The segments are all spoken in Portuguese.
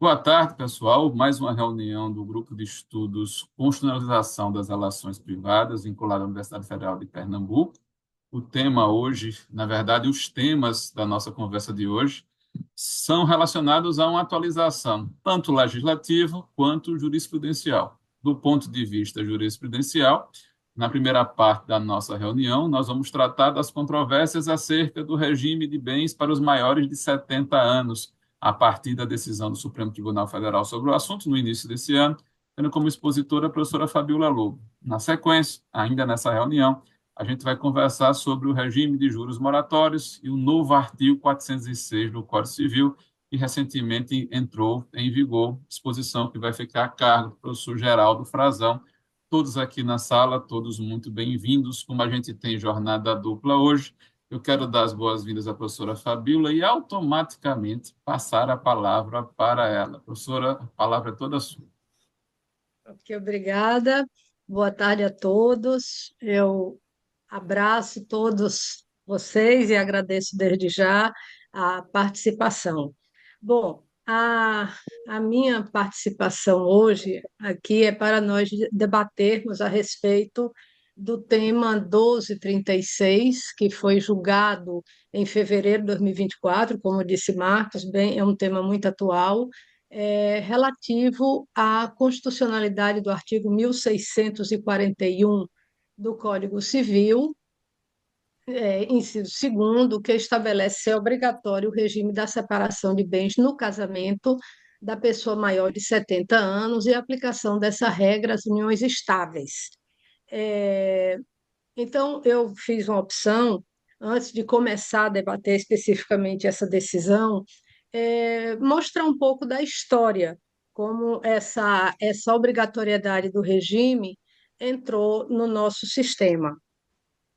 Boa tarde, pessoal. Mais uma reunião do Grupo de Estudos Constitucionalização das Relações Privadas, vinculado à Universidade Federal de Pernambuco. O tema hoje, na verdade, os temas da nossa conversa de hoje são relacionados a uma atualização, tanto legislativa quanto jurisprudencial. Do ponto de vista jurisprudencial, na primeira parte da nossa reunião, nós vamos tratar das controvérsias acerca do regime de bens para os maiores de 70 anos, a partir da decisão do Supremo Tribunal Federal sobre o assunto, no início desse ano, tendo como expositora a professora Fabiola Lobo. Na sequência, ainda nessa reunião, a gente vai conversar sobre o regime de juros moratórios e o novo artigo 406 do Código Civil, que recentemente entrou em vigor, disposição que vai ficar a cargo do professor Geraldo Frazão. Todos aqui na sala, todos muito bem-vindos. Como a gente tem jornada dupla hoje, eu quero dar as boas-vindas à professora Fabíola e automaticamente passar a palavra para ela. Professora, a palavra é toda sua. Ok, obrigada. Boa tarde a todos. Eu abraço todos vocês e agradeço desde já a participação. Bom, a minha participação hoje aqui é para nós debatermos a respeito do tema 1236, que foi julgado em fevereiro de 2024, como disse Marcos, bem, é um tema muito atual, relativo à constitucionalidade do artigo 1641 do Código Civil, inciso segundo, que estabelece ser obrigatório o regime da separação de bens no casamento da pessoa maior de 70 anos e a aplicação dessa regra às uniões estáveis. É, então, eu fiz uma opção, antes de começar a debater especificamente essa decisão, mostrar um pouco da história, como essa obrigatoriedade do regime entrou no nosso sistema.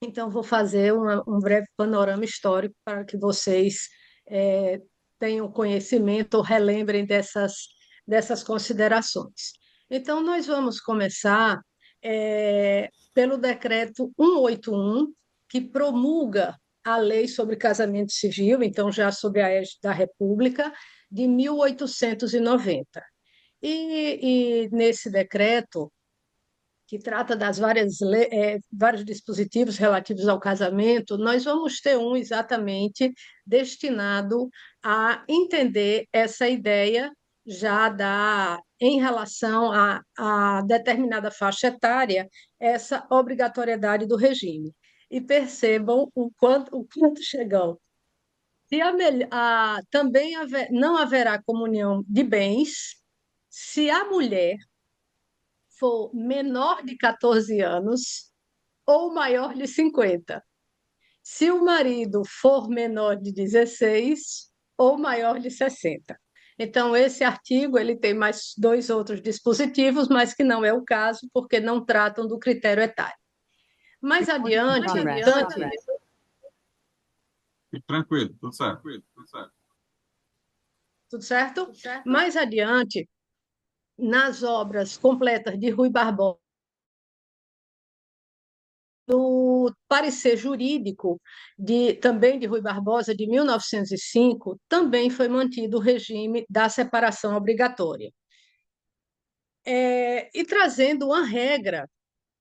Então, vou fazer um breve panorama histórico para que vocês eh, tenham conhecimento ou relembrem dessas considerações. Então, nós vamos começar pelo decreto 181, que promulga a lei sobre casamento civil, então já sob a égide da República, de 1890. E nesse decreto, que trata das vários dispositivos relativos ao casamento, nós vamos ter um exatamente destinado a entender essa ideia em relação a determinada faixa etária, essa obrigatoriedade do regime. E percebam o quanto chegam. Também não haverá comunhão de bens se a mulher for menor de 14 anos ou maior de 50. Se o marido for menor de 16 ou maior de 60. Então, esse artigo ele tem mais dois outros dispositivos, mas que não é o caso, porque não tratam do critério etário. Mais adiante, Fique tranquilo, tudo certo. tudo certo? Mais adiante, nas obras completas de Rui Barbosa, no parecer jurídico também de Rui Barbosa, de 1905, também foi mantido o regime da separação obrigatória. E trazendo uma regra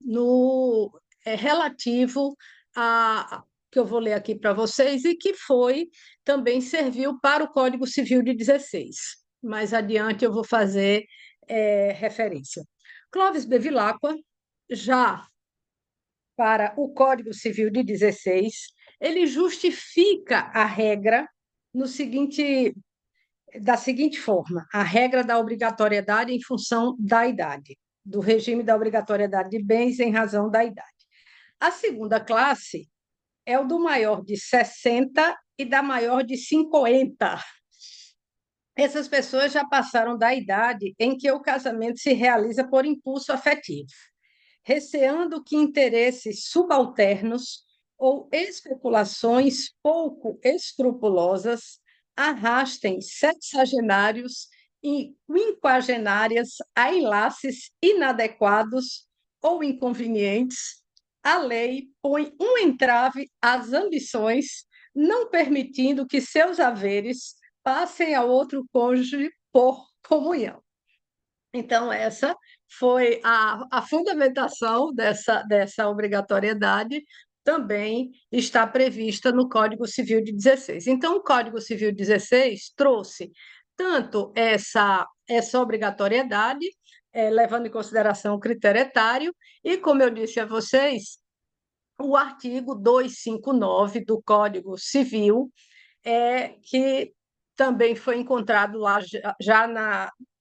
no relativo a que eu vou ler aqui para vocês e que também serviu para o Código Civil de 16. Mais adiante eu vou fazer referência. Clóvis Bevilacqua, já para o Código Civil de 16, ele justifica a regra da seguinte forma: a regra da obrigatoriedade em função da idade, do regime da obrigatoriedade de bens em razão da idade. A segunda classe é o do maior de 60 e da maior de 50. Essas pessoas já passaram da idade em que o casamento se realiza por impulso afetivo, receando que interesses subalternos ou especulações pouco escrupulosas arrastem sexagenários e quinquagenárias a enlaces inadequados ou inconvenientes. A lei põe um entrave às ambições, não permitindo que seus haveres passem ao outro cônjuge por comunhão. Então, essa foi a fundamentação dessa obrigatoriedade, também está prevista no Código Civil de 16. Então, o Código Civil 16 trouxe tanto essa obrigatoriedade, levando em consideração o critério etário, e, como eu disse a vocês, o artigo 259 do Código Civil, que também foi encontrado lá já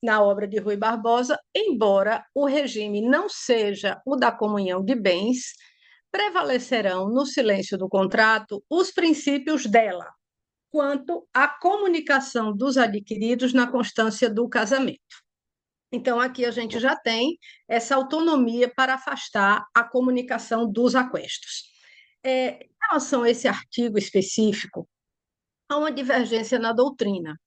na obra de Rui Barbosa, embora o regime não seja o da comunhão de bens, prevalecerão no silêncio do contrato os princípios dela, quanto à comunicação dos adquiridos na constância do casamento. Então, aqui a gente já tem essa autonomia para afastar a comunicação dos aquestos. Em relação a esse artigo específico, há uma divergência na doutrina.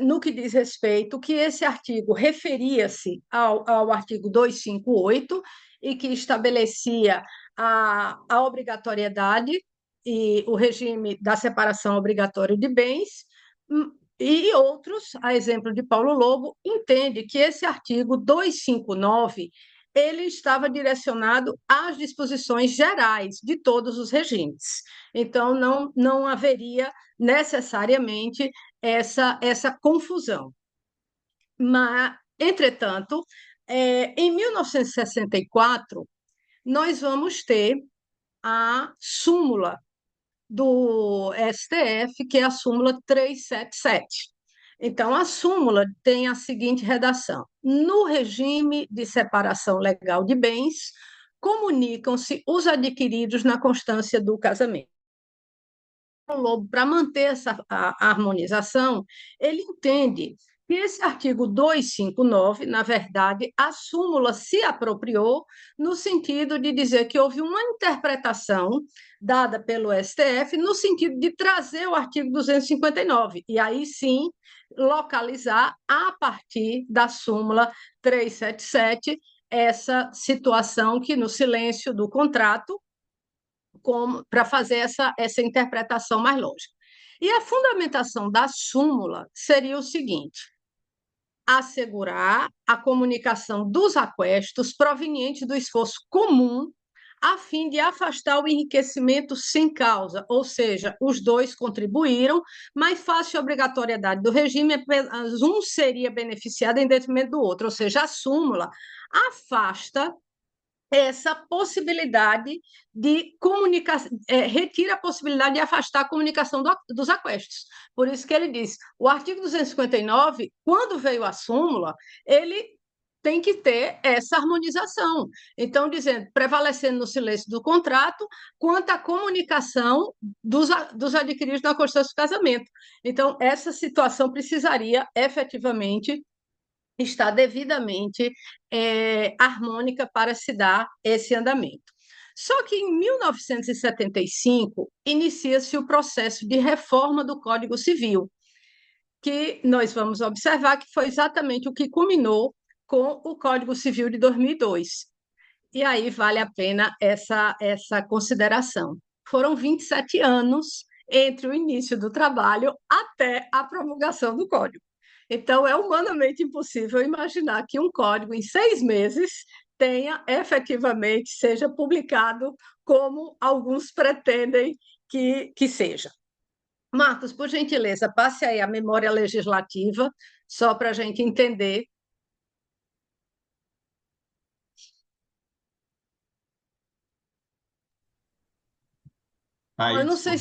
No que diz respeito, que esse artigo referia-se ao artigo 258 e que estabelecia a obrigatoriedade e o regime da separação obrigatória de bens, e outros, a exemplo de Paulo Lobo, entende que esse artigo 259 ele estava direcionado às disposições gerais de todos os regimes. Então, não haveria necessariamente essa confusão. Mas, entretanto, em 1964, nós vamos ter a súmula do STF, que é a súmula 377. Então, a súmula tem a seguinte redação: no regime de separação legal de bens, comunicam-se os adquiridos na constância do casamento. O Lobo, para manter a harmonização, ele entende que esse artigo 259, na verdade, a súmula se apropriou no sentido de dizer que houve uma interpretação dada pelo STF no sentido de trazer o artigo 259, e aí sim localizar a partir da súmula 377 essa situação que no silêncio do contrato, para fazer essa interpretação mais lógica. E a fundamentação da súmula seria o seguinte: assegurar a comunicação dos aquestos provenientes do esforço comum a fim de afastar o enriquecimento sem causa, ou seja, os dois contribuíram, mas face à obrigatoriedade do regime, apenas um seria beneficiado em detrimento do outro, ou seja, a súmula afasta essa possibilidade de comunicação, retira a possibilidade de afastar a comunicação dos aquestos. Por isso que ele diz, o artigo 259, quando veio a súmula, ele tem que ter essa harmonização. Então, dizendo, prevalecendo no silêncio do contrato, quanto à comunicação dos adquiridos na constância do casamento. Então, essa situação precisaria efetivamente está devidamente harmônica para se dar esse andamento. Só que em 1975 inicia-se o processo de reforma do Código Civil, que nós vamos observar que foi exatamente o que culminou com o Código Civil de 2002. E aí vale a pena essa consideração. Foram 27 anos entre o início do trabalho até a promulgação do Código. Então, é humanamente impossível imaginar que um código, em 6 meses, tenha efetivamente, seja publicado como alguns pretendem que seja. Marcos, por gentileza, passe aí a memória legislativa, só para a gente entender. Eu não sei Aí,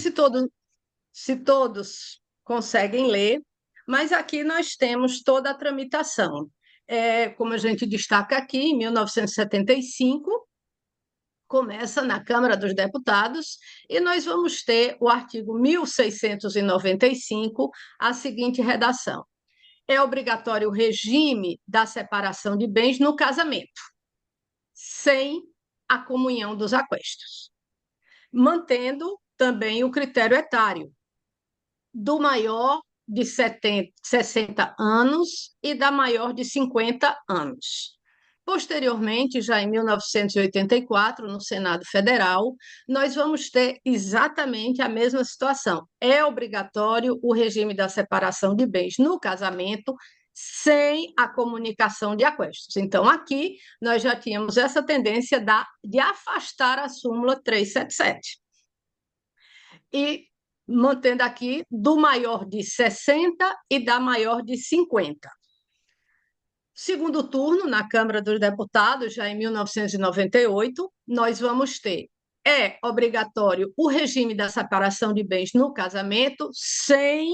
se todos conseguem ler, mas aqui nós temos toda a tramitação. Como a gente destaca aqui, em 1975, começa na Câmara dos Deputados, e nós vamos ter o artigo 1695, a seguinte redação: é obrigatório o regime da separação de bens no casamento, sem a comunhão dos aquestos, mantendo também o critério etário do maior de 60 anos e da maior de 50 anos. Posteriormente, já em 1984, no Senado Federal, nós vamos ter exatamente a mesma situação. É obrigatório o regime da separação de bens no casamento, sem a comunicação de aquestos. Então, aqui nós já tínhamos essa tendência de afastar a súmula 377. E mantendo aqui do maior de 60 e da maior de 50. Segundo turno, na Câmara dos Deputados, já em 1998, nós vamos ter obrigatório o regime da separação de bens no casamento sem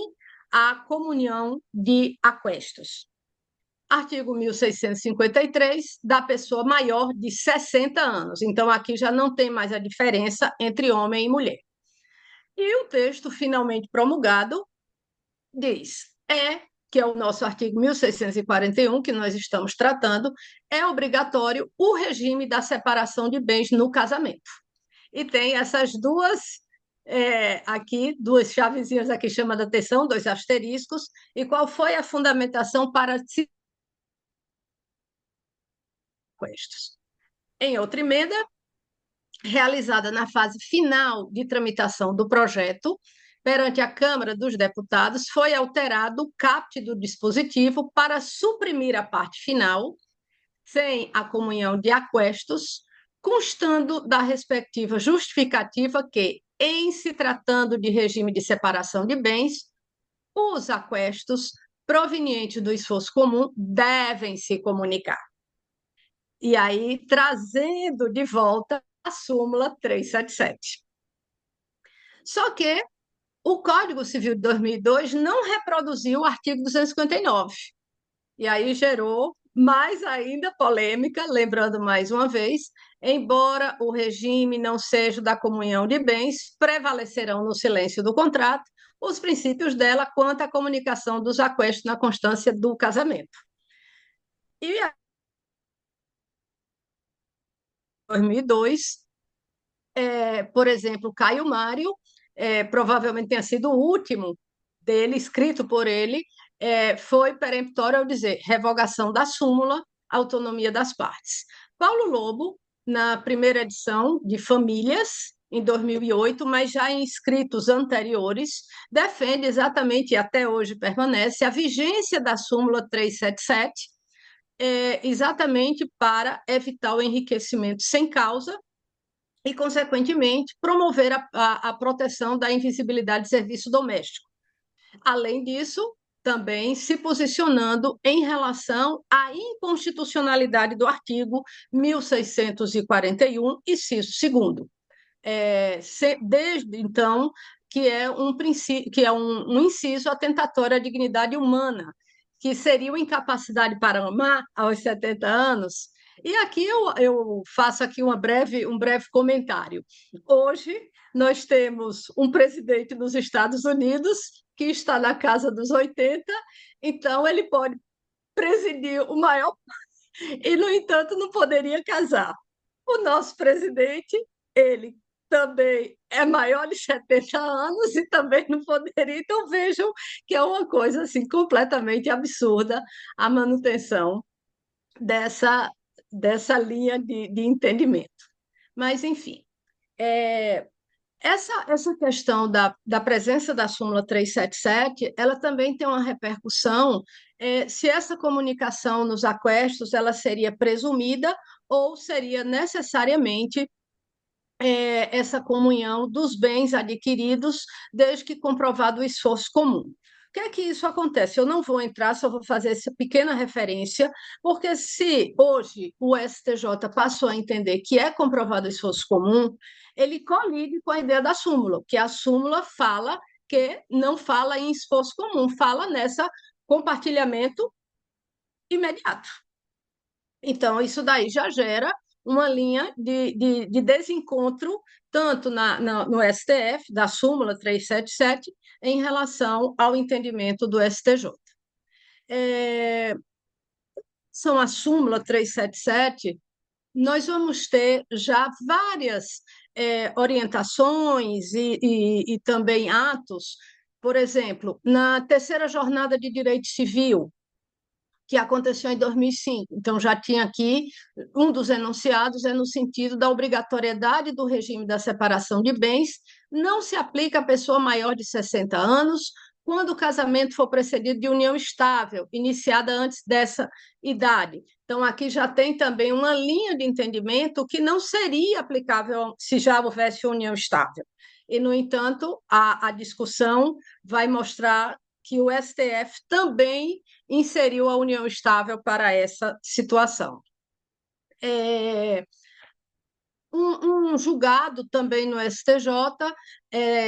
a comunhão de aquestos. Artigo 1653, da pessoa maior de 60 anos. Então, aqui já não tem mais a diferença entre homem e mulher. E o texto finalmente promulgado diz: que é o nosso artigo 1641, que nós estamos tratando, é obrigatório o regime da separação de bens no casamento. E tem essas duas chavezinhas aqui chamando a atenção, dois asteriscos, e qual foi a fundamentação para se estes. Em outra emenda, realizada na fase final de tramitação do projeto, perante a Câmara dos Deputados, foi alterado o caput do dispositivo para suprimir a parte final, sem a comunhão de aquestos, constando da respectiva justificativa que, em se tratando de regime de separação de bens, os aquestos provenientes do esforço comum devem se comunicar. E aí, trazendo de volta a súmula 377. Só que o Código Civil de 2002 não reproduziu o artigo 259. E aí gerou mais ainda polêmica, lembrando mais uma vez, embora o regime não seja da comunhão de bens, prevalecerão no silêncio do contrato os princípios dela quanto à comunicação dos aquestos na constância do casamento. E em 2002, por exemplo, Caio Mário, provavelmente tenha sido o último dele, escrito por ele, foi peremptório ao dizer revogação da súmula, autonomia das partes. Paulo Lobo, na primeira edição de Famílias, em 2008, mas já em escritos anteriores, defende exatamente, e até hoje permanece, a vigência da súmula 377, exatamente para evitar o enriquecimento sem causa e, consequentemente, promover a proteção da invisibilidade de serviço doméstico. Além disso, também se posicionando em relação à inconstitucionalidade do artigo 1641, inciso 2º. Desde então, que é um inciso atentatório à dignidade humana, que seria uma incapacidade para amar aos 70 anos. E aqui eu faço aqui um breve comentário. Hoje, nós temos um presidente dos Estados Unidos que está na casa dos 80, então ele pode presidir o maior e, no entanto, não poderia casar. O nosso presidente, ele também é maior de 70 anos e também não poderia. Então, vejam que é uma coisa assim, completamente absurda a manutenção dessa linha de entendimento. Mas, enfim, essa questão da presença da súmula 377, ela também tem uma repercussão se essa comunicação nos aquestos ela seria presumida ou seria necessariamente essa comunhão dos bens adquiridos, desde que comprovado o esforço comum. O que é que isso acontece? Eu não vou entrar, só vou fazer essa pequena referência, porque se hoje o STJ passou a entender que é comprovado o esforço comum, ele colide com a ideia da súmula, que a súmula fala que não fala em esforço comum, fala nessa compartilhamento imediato. Então, isso daí já gera uma linha de desencontro, tanto no STF, da súmula 377, em relação ao entendimento do STJ. São a súmula 377, nós vamos ter já várias orientações e também atos, por exemplo, na terceira jornada de direito civil, que aconteceu em 2005. Então, já tinha aqui, um dos enunciados no sentido da obrigatoriedade do regime da separação de bens, não se aplica à pessoa maior de 60 anos, quando o casamento for precedido de união estável, iniciada antes dessa idade. Então, aqui já tem também uma linha de entendimento que não seria aplicável se já houvesse união estável. E, no entanto, a discussão vai mostrar que o STF também inseriu a união estável para essa situação. É, um julgado também no STJ,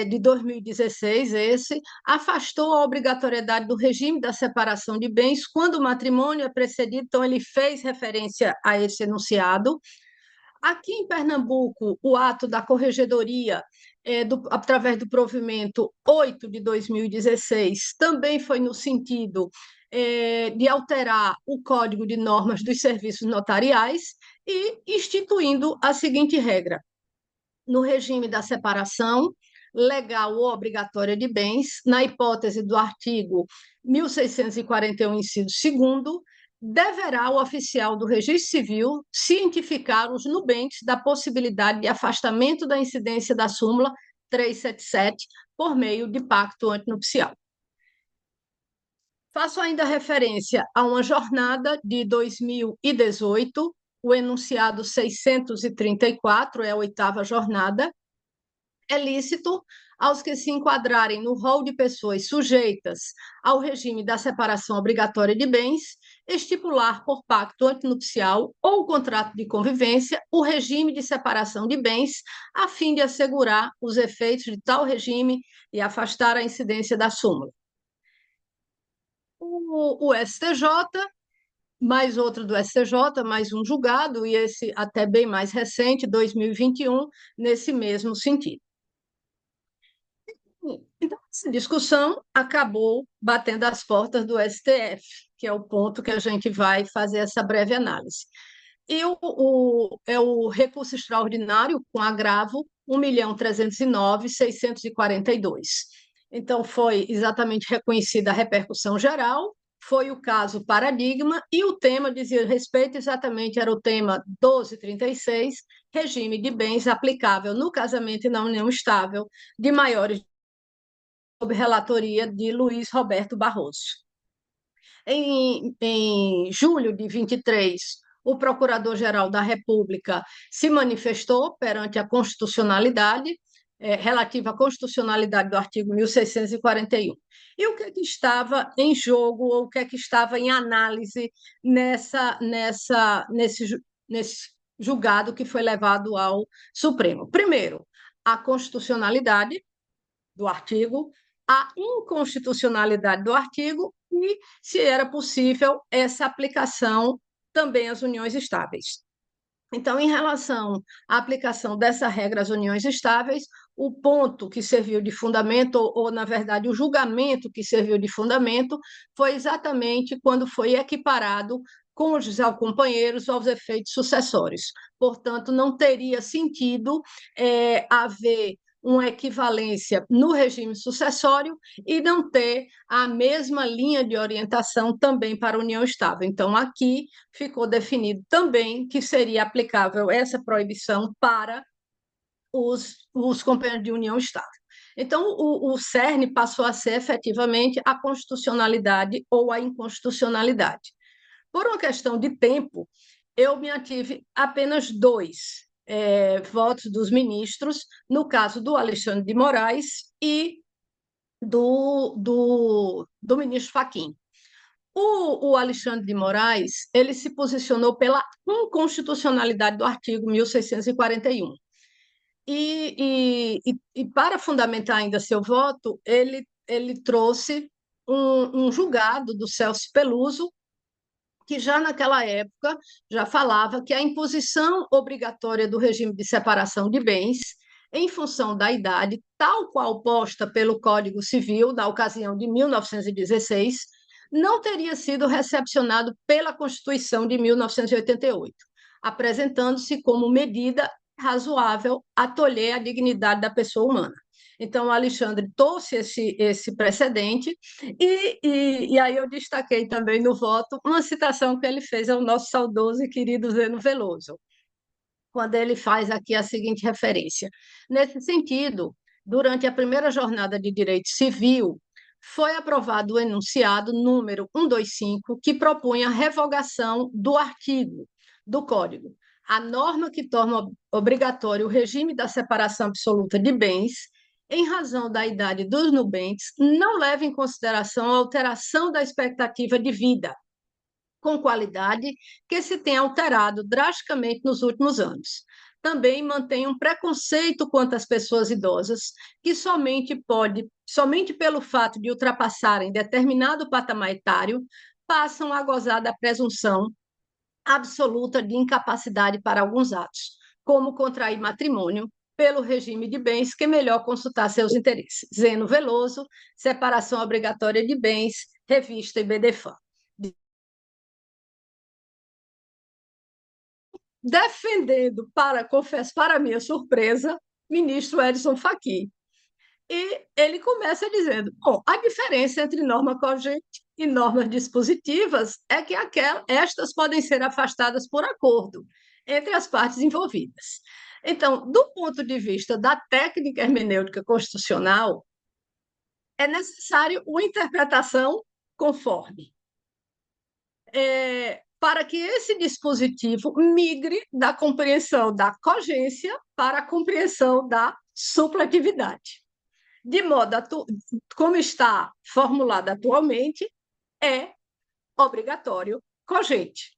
de 2016, esse, afastou a obrigatoriedade do regime da separação de bens quando o matrimônio é precedido, então ele fez referência a esse enunciado. Aqui em Pernambuco, o ato da corregedoria, através do provimento 8 de 2016, também foi no sentido de alterar o Código de Normas dos Serviços Notariais e instituindo a seguinte regra: no regime da separação legal ou obrigatória de bens, na hipótese do artigo 1641, inciso 2º, deverá o oficial do registro civil cientificar os nubentes da possibilidade de afastamento da incidência da súmula 377 por meio de pacto antinupcial. Faço ainda referência a uma jornada de 2018, o enunciado 634, é a 8ª jornada. É lícito aos que se enquadrarem no rol de pessoas sujeitas ao regime da separação obrigatória de bens, estipular por pacto antinupcial ou contrato de convivência o regime de separação de bens, a fim de assegurar os efeitos de tal regime e afastar a incidência da súmula. O STJ, mais outro do STJ, mais um julgado, e esse até bem mais recente, 2021, nesse mesmo sentido. Então, essa discussão acabou batendo as portas do STF, que é o ponto que a gente vai fazer essa breve análise. E é o recurso extraordinário com agravo 1.309.642. Então, foi exatamente reconhecida a repercussão geral, foi o caso paradigma, e o tema dizia respeito exatamente, era o tema 1236, regime de bens aplicável no casamento e na união estável de maiores, sob relatoria de Luiz Roberto Barroso. Em julho de 23, o Procurador-Geral da República se manifestou perante a constitucionalidade, relativa à constitucionalidade do artigo 1641. E o que é que estava em jogo, ou o que é que estava em análise nesse julgado que foi levado ao Supremo? Primeiro, a constitucionalidade do artigo, a inconstitucionalidade do artigo e se era possível essa aplicação também às uniões estáveis. Então, em relação à aplicação dessa regra às uniões estáveis, o ponto que serviu de fundamento, ou, na verdade, o julgamento que serviu de fundamento, foi exatamente quando foi equiparado cônjuges ao companheiros aos efeitos sucessórios. Portanto, não teria sentido haver uma equivalência no regime sucessório e não ter a mesma linha de orientação também para a união estável. Então, aqui ficou definido também que seria aplicável essa proibição para os companheiros de união estável. Então, o cerne passou a ser efetivamente a constitucionalidade ou a inconstitucionalidade. Por uma questão de tempo, eu me ative apenas dois votos dos ministros, no caso do Alexandre de Moraes e do ministro Fachin. O Alexandre de Moraes, ele se posicionou pela inconstitucionalidade do artigo 1641. E para fundamentar ainda seu voto, ele trouxe um julgado do Celso Peluso, que já naquela época já falava que a imposição obrigatória do regime de separação de bens em função da idade, tal qual posta pelo Código Civil na ocasião de 1916, não teria sido recepcionado pela Constituição de 1988, apresentando-se como medida razoável a tolher a dignidade da pessoa humana. Então, o Alexandre trouxe esse precedente, e aí eu destaquei também no voto uma citação que ele fez ao nosso saudoso e querido Zeno Veloso, quando ele faz aqui a seguinte referência. Nesse sentido, durante a primeira jornada de direito civil, foi aprovado o enunciado número 125, que propunha a revogação do artigo do Código. A norma que torna obrigatório o regime da separação absoluta de bens, em razão da idade dos nubentes, não leva em consideração a alteração da expectativa de vida, com qualidade, que se tem alterado drasticamente nos últimos anos. Também mantém um preconceito quanto às pessoas idosas, que somente pelo fato de ultrapassarem determinado patamar etário, passam a gozar da presunção absoluta de incapacidade para alguns atos, como contrair matrimônio pelo regime de bens, que é melhor consultar seus interesses. Zeno Veloso, Separação Obrigatória de Bens, revista IBDFAM. Defendendo, confesso, para minha surpresa, ministro Edson Fachin. E ele começa dizendo: bom, a diferença entre norma cogente e normas dispositivas é que estas podem ser afastadas por acordo entre as partes envolvidas. Então, do ponto de vista da técnica hermenêutica constitucional, é necessário uma interpretação conforme. Para que esse dispositivo migre da compreensão da cogência para a compreensão da supletividade. De modo como está formulado atualmente, é obrigatório cogente.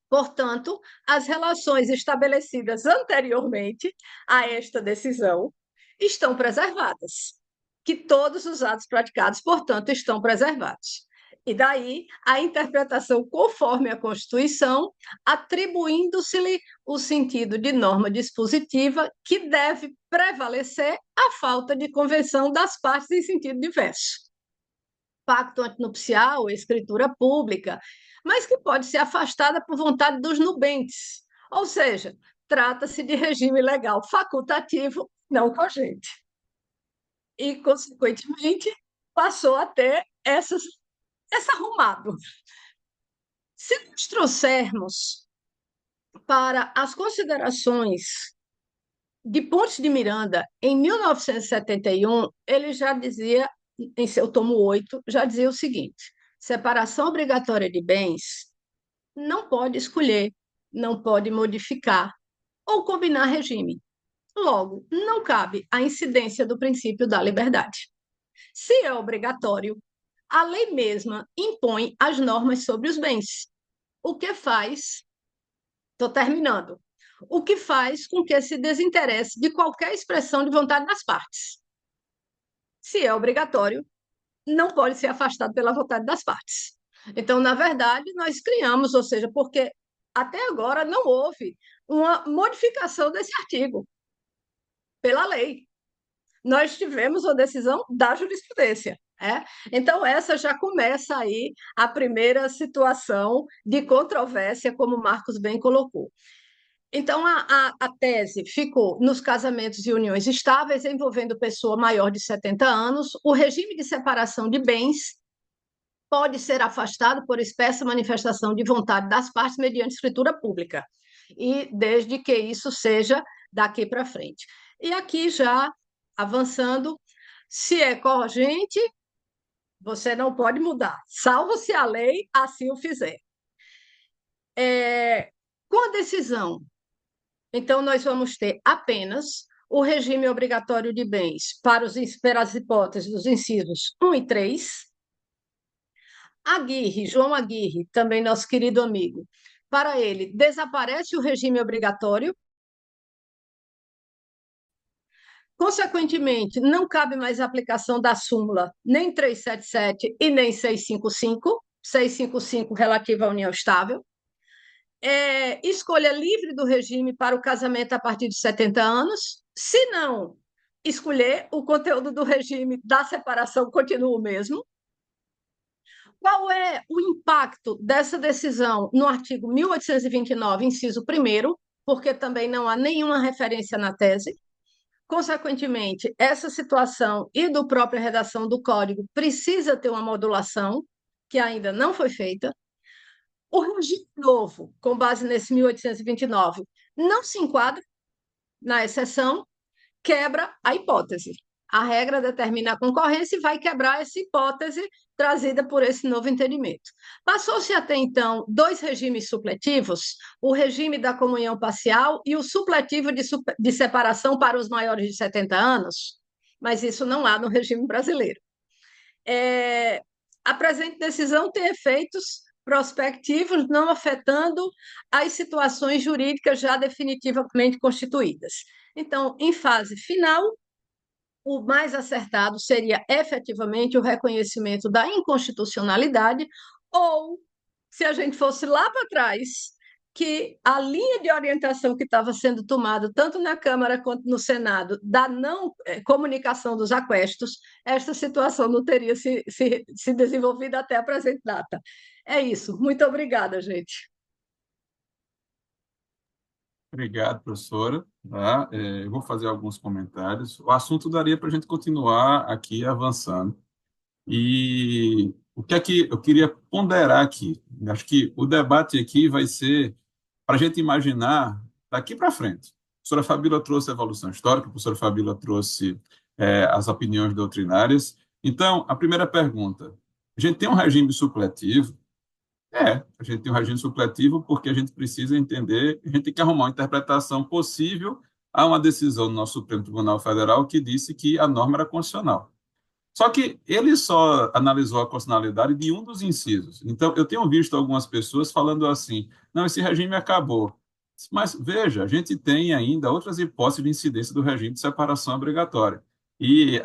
Portanto, as relações estabelecidas anteriormente a esta decisão estão preservadas, que todos os atos praticados, portanto, estão preservados. E daí a interpretação conforme a Constituição, atribuindo-se-lhe o sentido de norma dispositiva, que deve prevalecer a falta de convenção das partes em sentido diverso. Pacto antinupcial, escritura pública, mas que pode ser afastada por vontade dos nubentes, ou seja, trata-se de regime legal facultativo, não cogente. E, consequentemente, passou a ter esse arrumado. Se nós trouxermos para as considerações de Pontes de Miranda, em 1971, ele já dizia, em seu tomo 8, já dizia o seguinte: separação obrigatória de bens não pode escolher, não pode modificar ou combinar regime. Logo, não cabe a incidência do princípio da liberdade. Se é obrigatório, a lei mesma impõe as normas sobre os bens, o que faz, estou terminando, o que faz com que se desinteresse de qualquer expressão de vontade das partes. Se é obrigatório, não pode ser afastado pela vontade das partes. Então, na verdade, nós criamos, ou seja, porque até agora não houve uma modificação desse artigo pela lei. Nós tivemos a decisão da jurisprudência. Então, essa já começa aí a primeira situação de controvérsia, como o Marcos bem colocou. Então, a tese ficou nos casamentos e uniões estáveis envolvendo pessoa maior de 70 anos, o regime de separação de bens pode ser afastado por expressa manifestação de vontade das partes mediante escritura pública, e desde que isso seja daqui para frente. E aqui já avançando, se é cogente, você não pode mudar, salvo se a lei assim o fizer. Com a decisão, então, nós vamos ter apenas o regime obrigatório de bens para as hipóteses dos incisos 1 e 3. Aguirre, João Aguirre, também nosso querido amigo, para ele, desaparece o regime obrigatório. Consequentemente, não cabe mais a aplicação da súmula nem 377 e nem 655, 655 relativa à união estável. Escolha livre do regime para o casamento a partir de 70 anos. Se não escolher, o conteúdo do regime da separação continua o mesmo. Qual é o impacto dessa decisão no artigo 1829, inciso 1º, porque também não há nenhuma referência na tese. Consequentemente, essa situação e do própria redação do Código precisa ter uma modulação, que ainda não foi feita. O regime novo, com base nesse 1829, não se enquadra na exceção, quebra a hipótese. A regra determina a concorrência e vai quebrar essa hipótese trazida por esse novo entendimento. Passou-se até então dois regimes supletivos, o regime da comunhão parcial e o supletivo de separação para os maiores de 70 anos, mas isso não há no regime brasileiro. É, a presente decisão tem efeitos prospectivos, não afetando as situações jurídicas já definitivamente constituídas. Então, em fase final, o mais acertado seria efetivamente o reconhecimento da inconstitucionalidade, ou, se a gente fosse lá para trás, que a linha de orientação que estava sendo tomada, tanto na Câmara quanto no Senado, da não comunicação dos aquestos, esta situação não teria se desenvolvido até a presente data. É isso. Muito obrigada, gente. Obrigado, professora. Tá? Eu vou fazer alguns comentários. O assunto daria para a gente continuar aqui avançando. E o que é que eu queria ponderar aqui? Acho que o debate aqui vai ser para a gente imaginar daqui para frente. A professora Fabíola trouxe a evolução histórica, a professora Fabíola trouxe as opiniões doutrinárias. Então, a primeira pergunta: a gente tem um regime supletivo? A gente tem um regime supletivo porque a gente precisa entender, a gente tem que arrumar uma interpretação possível a uma decisão do nosso Supremo Tribunal Federal que disse que a norma era constitucional. Só que ele só analisou a constitucionalidade de um dos incisos. Então, eu tenho visto algumas pessoas falando assim: não, esse regime acabou. Mas veja, a gente tem ainda outras hipóteses de incidência do regime de separação obrigatória. E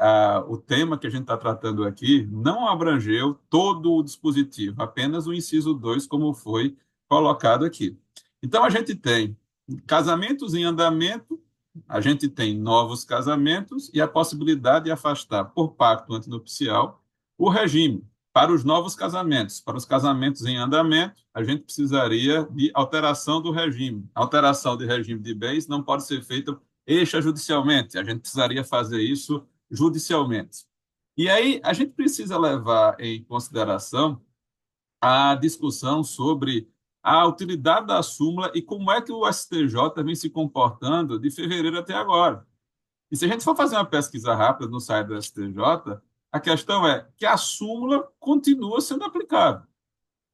o tema que a gente está tratando aqui não abrangeu todo o dispositivo, apenas o inciso 2, como foi colocado aqui. Então, a gente tem casamentos em andamento, a gente tem novos casamentos e a possibilidade de afastar por pacto antinupcial o regime. Para os novos casamentos, para os casamentos em andamento, a gente precisaria de alteração do regime. A alteração de regime de bens não pode ser feita extrajudicialmente, a gente precisaria fazer isso judicialmente. E aí a gente precisa levar em consideração a discussão sobre a utilidade da súmula e como é que o STJ vem se comportando de fevereiro até agora. E se a gente for fazer uma pesquisa rápida no site do STJ, a questão é que a súmula continua sendo aplicável,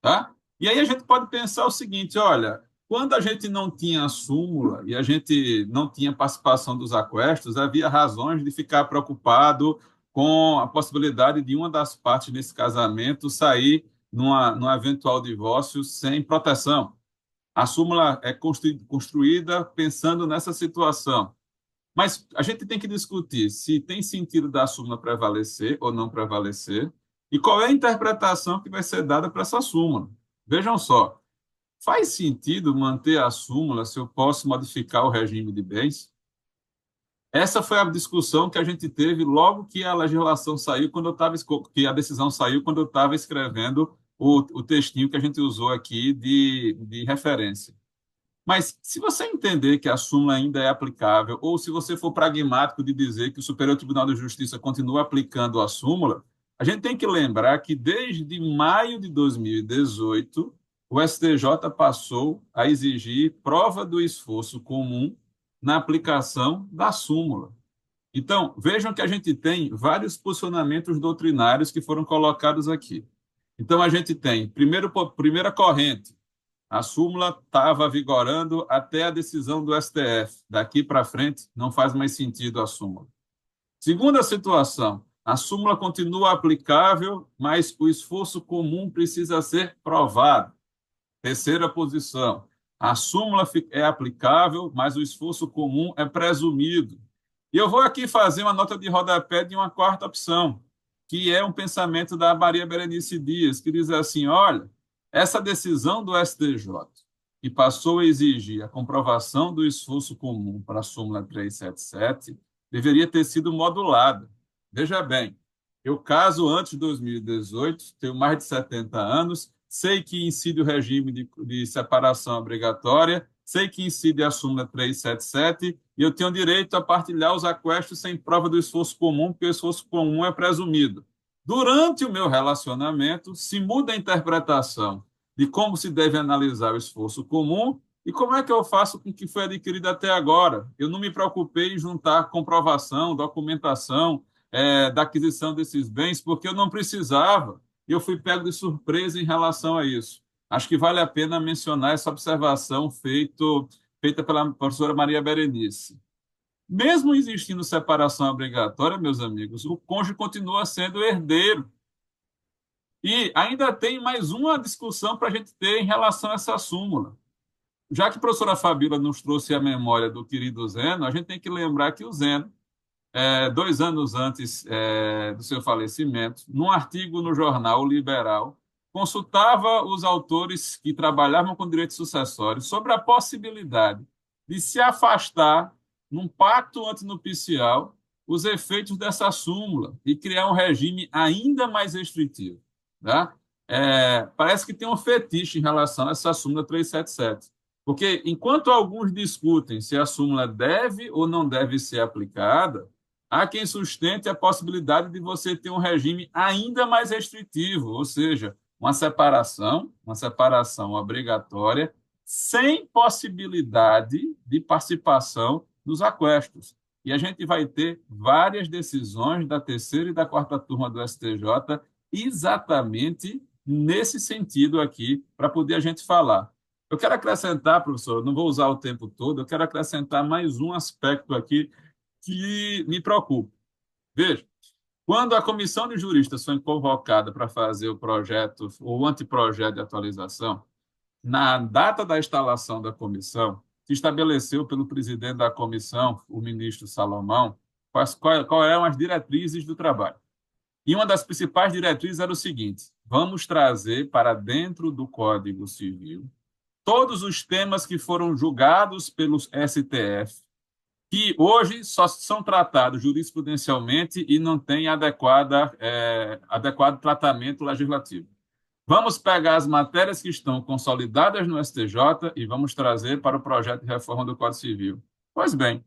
tá? E aí a gente pode pensar o seguinte: olha, quando a gente não tinha a súmula e a gente não tinha participação dos aquestos, havia razões de ficar preocupado com a possibilidade de uma das partes nesse casamento sair num eventual divórcio sem proteção. A súmula é construída pensando nessa situação. Mas a gente tem que discutir se tem sentido da súmula prevalecer ou não prevalecer e qual é a interpretação que vai ser dada para essa súmula. Vejam só, faz sentido manter a súmula se eu posso modificar o regime de bens? Essa foi a discussão que a gente teve logo que a legislação saiu, quando eu estava que a decisão saiu quando eu estava escrevendo o textinho que a gente usou aqui de referência. Mas se você entender que a súmula ainda é aplicável, ou se você for pragmático de dizer que o Superior Tribunal de Justiça continua aplicando a súmula, a gente tem que lembrar que desde maio de 2018, o STJ passou a exigir prova do esforço comum na aplicação da súmula. Então, vejam que a gente tem vários posicionamentos doutrinários que foram colocados aqui. Então, a gente tem, primeira corrente, a súmula estava vigorando até a decisão do STF. Daqui para frente, não faz mais sentido a súmula. Segunda situação, a súmula continua aplicável, mas o esforço comum precisa ser provado. Terceira posição, a súmula é aplicável, mas o esforço comum é presumido. E eu vou aqui fazer uma nota de rodapé de uma quarta opção, que é um pensamento da Maria Berenice Dias, que diz assim: olha, essa decisão do STJ, que passou a exigir a comprovação do esforço comum para a súmula 377, deveria ter sido modulada. Veja bem, eu caso antes de 2018, tenho mais de 70 anos, sei que incide o regime de separação obrigatória, sei que incide a súmula 377, e eu tenho direito a partilhar os aquestos sem prova do esforço comum, porque o esforço comum é presumido. Durante o meu relacionamento, se muda a interpretação de como se deve analisar o esforço comum e como é que eu faço com o que foi adquirido até agora. Eu não me preocupei em juntar comprovação, documentação, da aquisição desses bens, porque eu não precisava, e eu fui pego de surpresa em relação a isso. Acho que vale a pena mencionar essa observação feita pela professora Maria Berenice. Mesmo existindo separação obrigatória, meus amigos, o cônjuge continua sendo herdeiro. E ainda tem mais uma discussão para a gente ter em relação a essa súmula. Já que a professora Fabíola nos trouxe a memória do querido Zeno, a gente tem que lembrar que o Zeno, 2 anos antes do seu falecimento, num artigo no jornal O Liberal, consultava os autores que trabalhavam com direitos sucessórios sobre a possibilidade de se afastar, num pacto antinupcial, os efeitos dessa súmula e criar um regime ainda mais restritivo. Tá? Parece que tem um fetiche em relação a essa súmula 377. Porque enquanto alguns discutem se a súmula deve ou não deve ser aplicada, há quem sustente a possibilidade de você ter um regime ainda mais restritivo, ou seja, uma separação obrigatória, sem possibilidade de participação nos aquestos. E a gente vai ter várias decisões da terceira e da quarta turma do STJ exatamente nesse sentido aqui, para poder a gente falar. Eu quero acrescentar, professor, não vou usar o tempo todo, eu quero acrescentar mais um aspecto aqui que me preocupa. Veja, quando a comissão de juristas foi convocada para fazer o projeto, ou o anteprojeto de atualização, na data da instalação da comissão, se estabeleceu pelo presidente da comissão, o ministro Salomão, qual eram as diretrizes do trabalho. E uma das principais diretrizes era o seguinte: vamos trazer para dentro do Código Civil todos os temas que foram julgados pelo STF, que hoje só são tratados jurisprudencialmente e não têm adequado tratamento legislativo. Vamos pegar as matérias que estão consolidadas no STJ e vamos trazer para o projeto de reforma do Código Civil. Pois bem,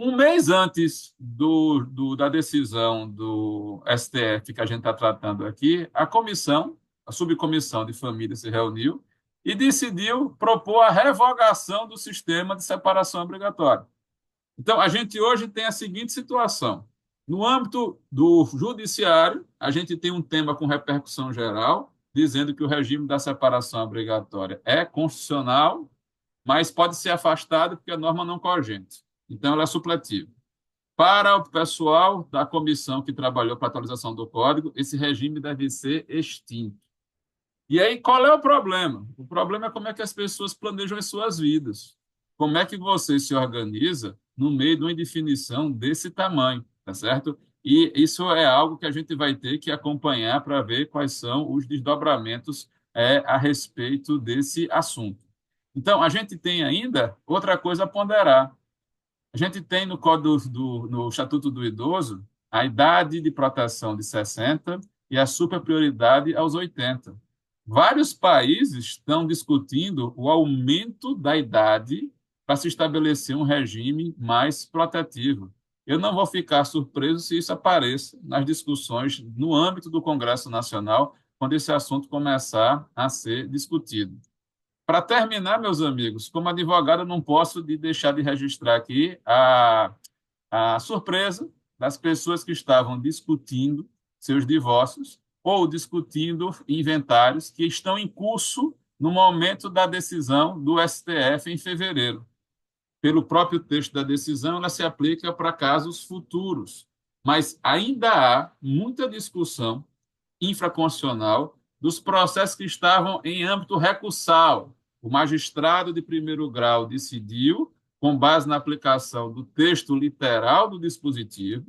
um mês antes da decisão do STF que a gente está tratando aqui, a subcomissão de família se reuniu e decidiu propor a revogação do sistema de separação obrigatória. Então, a gente hoje tem a seguinte situação. No âmbito do judiciário, a gente tem um tema com repercussão geral, dizendo que o regime da separação obrigatória é constitucional, mas pode ser afastado porque a norma não cogente. Então, ela é supletiva. Para o pessoal da comissão que trabalhou para a atualização do Código, esse regime deve ser extinto. E aí, qual é o problema? O problema é como é que as pessoas planejam as suas vidas. Como é que você se organiza no meio de uma indefinição desse tamanho, tá certo? E isso é algo que a gente vai ter que acompanhar para ver quais são os desdobramentos a respeito desse assunto. Então, a gente tem ainda outra coisa a ponderar. A gente tem no Estatuto do Idoso a idade de proteção de 60 e a superprioridade aos 80. Vários países estão discutindo o aumento da idade para se estabelecer um regime mais protetivo. Eu não vou ficar surpreso se isso apareça nas discussões no âmbito do Congresso Nacional, quando esse assunto começar a ser discutido. Para terminar, meus amigos, como advogado, eu não posso deixar de registrar aqui a surpresa das pessoas que estavam discutindo seus divórcios ou discutindo inventários que estão em curso no momento da decisão do STF em fevereiro. Pelo próprio texto da decisão, ela se aplica para casos futuros, mas ainda há muita discussão infraconstitucional dos processos que estavam em âmbito recursal. O magistrado de primeiro grau decidiu, com base na aplicação do texto literal do dispositivo,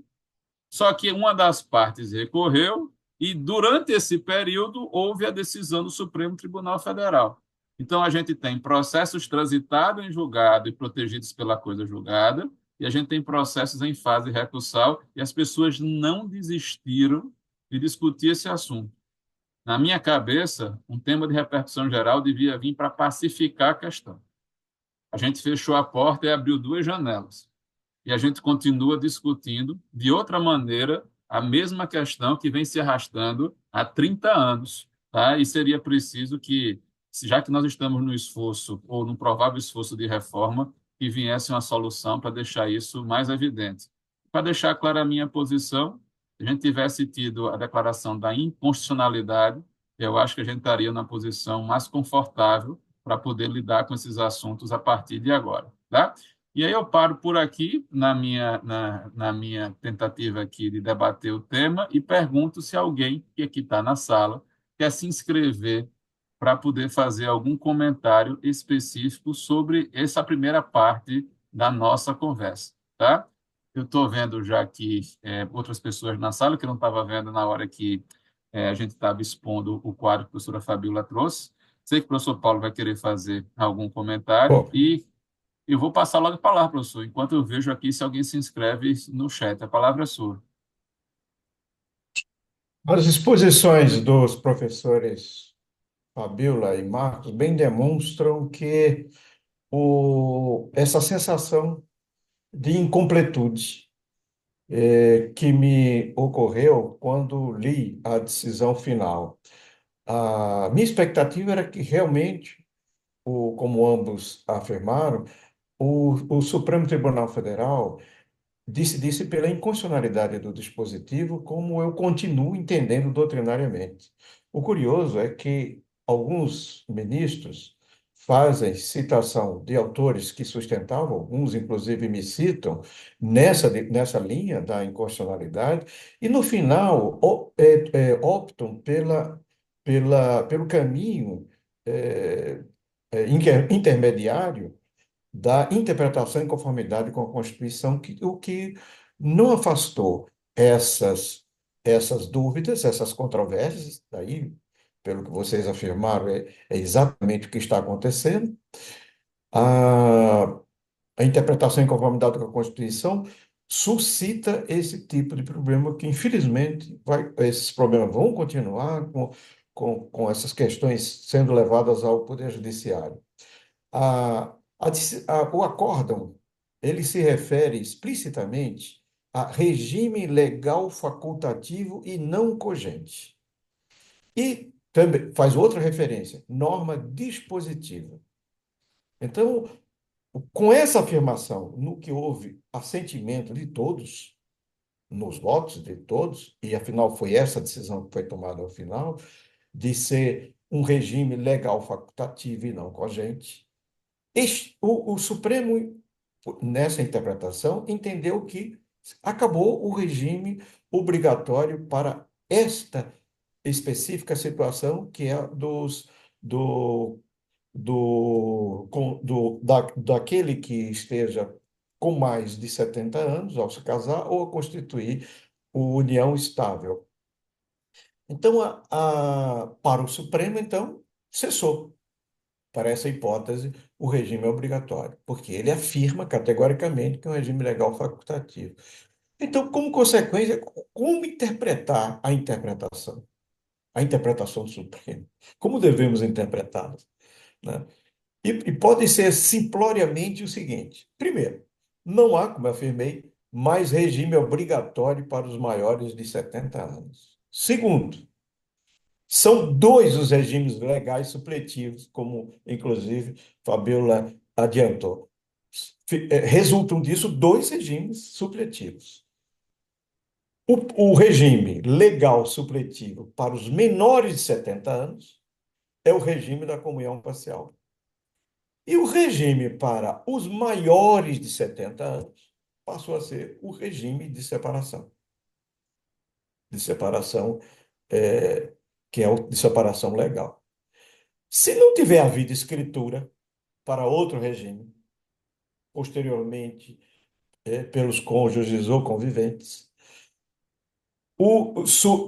só que uma das partes recorreu e, durante esse período, houve a decisão do Supremo Tribunal Federal. Então, a gente tem processos transitados em julgado e protegidos pela coisa julgada, e a gente tem processos em fase recursal, e as pessoas não desistiram de discutir esse assunto. Na minha cabeça, um tema de repercussão geral devia vir para pacificar a questão. A gente fechou a porta e abriu 2 janelas. E a gente continua discutindo, de outra maneira, a mesma questão que vem se arrastando há 30 anos. Tá? E seria preciso que, já que nós estamos no esforço, ou no provável esforço de reforma, que viesse uma solução para deixar isso mais evidente. Para deixar clara a minha posição, Se a gente tivesse tido a declaração da inconstitucionalidade, eu acho que a gente estaria na posição mais confortável para poder lidar com esses assuntos a partir de agora, tá? E aí eu paro por aqui na minha tentativa aqui de debater o tema e pergunto se alguém que aqui está na sala quer se inscrever para poder fazer algum comentário específico sobre essa primeira parte da nossa conversa, tá? Eu estou vendo já aqui outras pessoas na sala que eu não estava vendo na hora que a gente estava expondo o quadro que a professora Fabiola trouxe. Sei que o professor Paulo vai querer fazer algum comentário Bom, e eu vou passar logo a palavra, professor, enquanto eu vejo aqui se alguém se inscreve no chat. A palavra é sua. as exposições dos professores Fabiola e Marcos bem demonstram que essa sensação de incompletude que me ocorreu quando li a decisão final. A minha expectativa era que realmente, como ambos afirmaram, o Supremo Tribunal Federal decidisse pela inconstitucionalidade do dispositivo, como eu continuo entendendo doutrinariamente. O curioso é que alguns ministros fazem citação de autores que sustentavam, alguns inclusive me citam, nessa linha da inconstitucionalidade, e no final optam pelo caminho é, intermediário da interpretação em conformidade com a Constituição, o que não afastou essas dúvidas, essas controvérsias, daí, pelo que vocês afirmaram, é exatamente o que está acontecendo. A, a interpretação em conformidade com a Constituição suscita esse tipo de problema que, infelizmente, esses problemas vão continuar com essas questões sendo levadas ao Poder Judiciário. O acórdão, ele se refere explicitamente a regime legal facultativo e não cogente. E também faz outra referência, norma dispositiva. Então, com essa afirmação, no que houve assentimento de todos, nos votos de todos, e afinal foi essa decisão que foi tomada ao final, de ser um regime legal facultativo e não cogente, o Supremo, nessa interpretação, entendeu que acabou o regime obrigatório para esta específica situação, que é do, daquele que esteja com mais de 70 anos ao se casar ou a constituir união estável. Então, para o Supremo, então, cessou. Para essa hipótese, o regime é obrigatório, porque ele afirma categoricamente que é um regime legal facultativo. Então, como consequência, como interpretar a interpretação do Supremo? Como devemos interpretá-la, né? E pode ser simploriamente o seguinte: primeiro, não há, como eu afirmei, mais regime obrigatório para os maiores de 70 anos. Segundo, são dois os regimes legais supletivos, como inclusive Fabiola adiantou. Resultam disso dois regimes supletivos. O regime legal supletivo para os menores de 70 anos é o regime da comunhão parcial. E o regime para os maiores de 70 anos passou a ser o regime de separação. De separação, que é o de separação legal. Se não tiver havido escritura para outro regime, posteriormente, pelos cônjuges ou conviventes,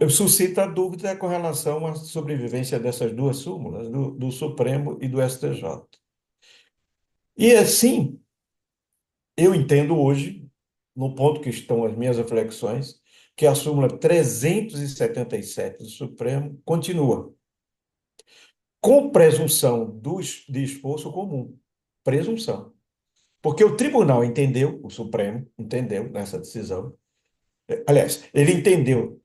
suscita dúvida com relação à sobrevivência dessas duas súmulas, do Supremo e do STJ. E assim, eu entendo hoje, no ponto que estão as minhas reflexões, que a súmula 377 do Supremo continua, com presunção de esforço comum. Presunção. Porque o tribunal entendeu, o Supremo entendeu nessa decisão, aliás, ele entendeu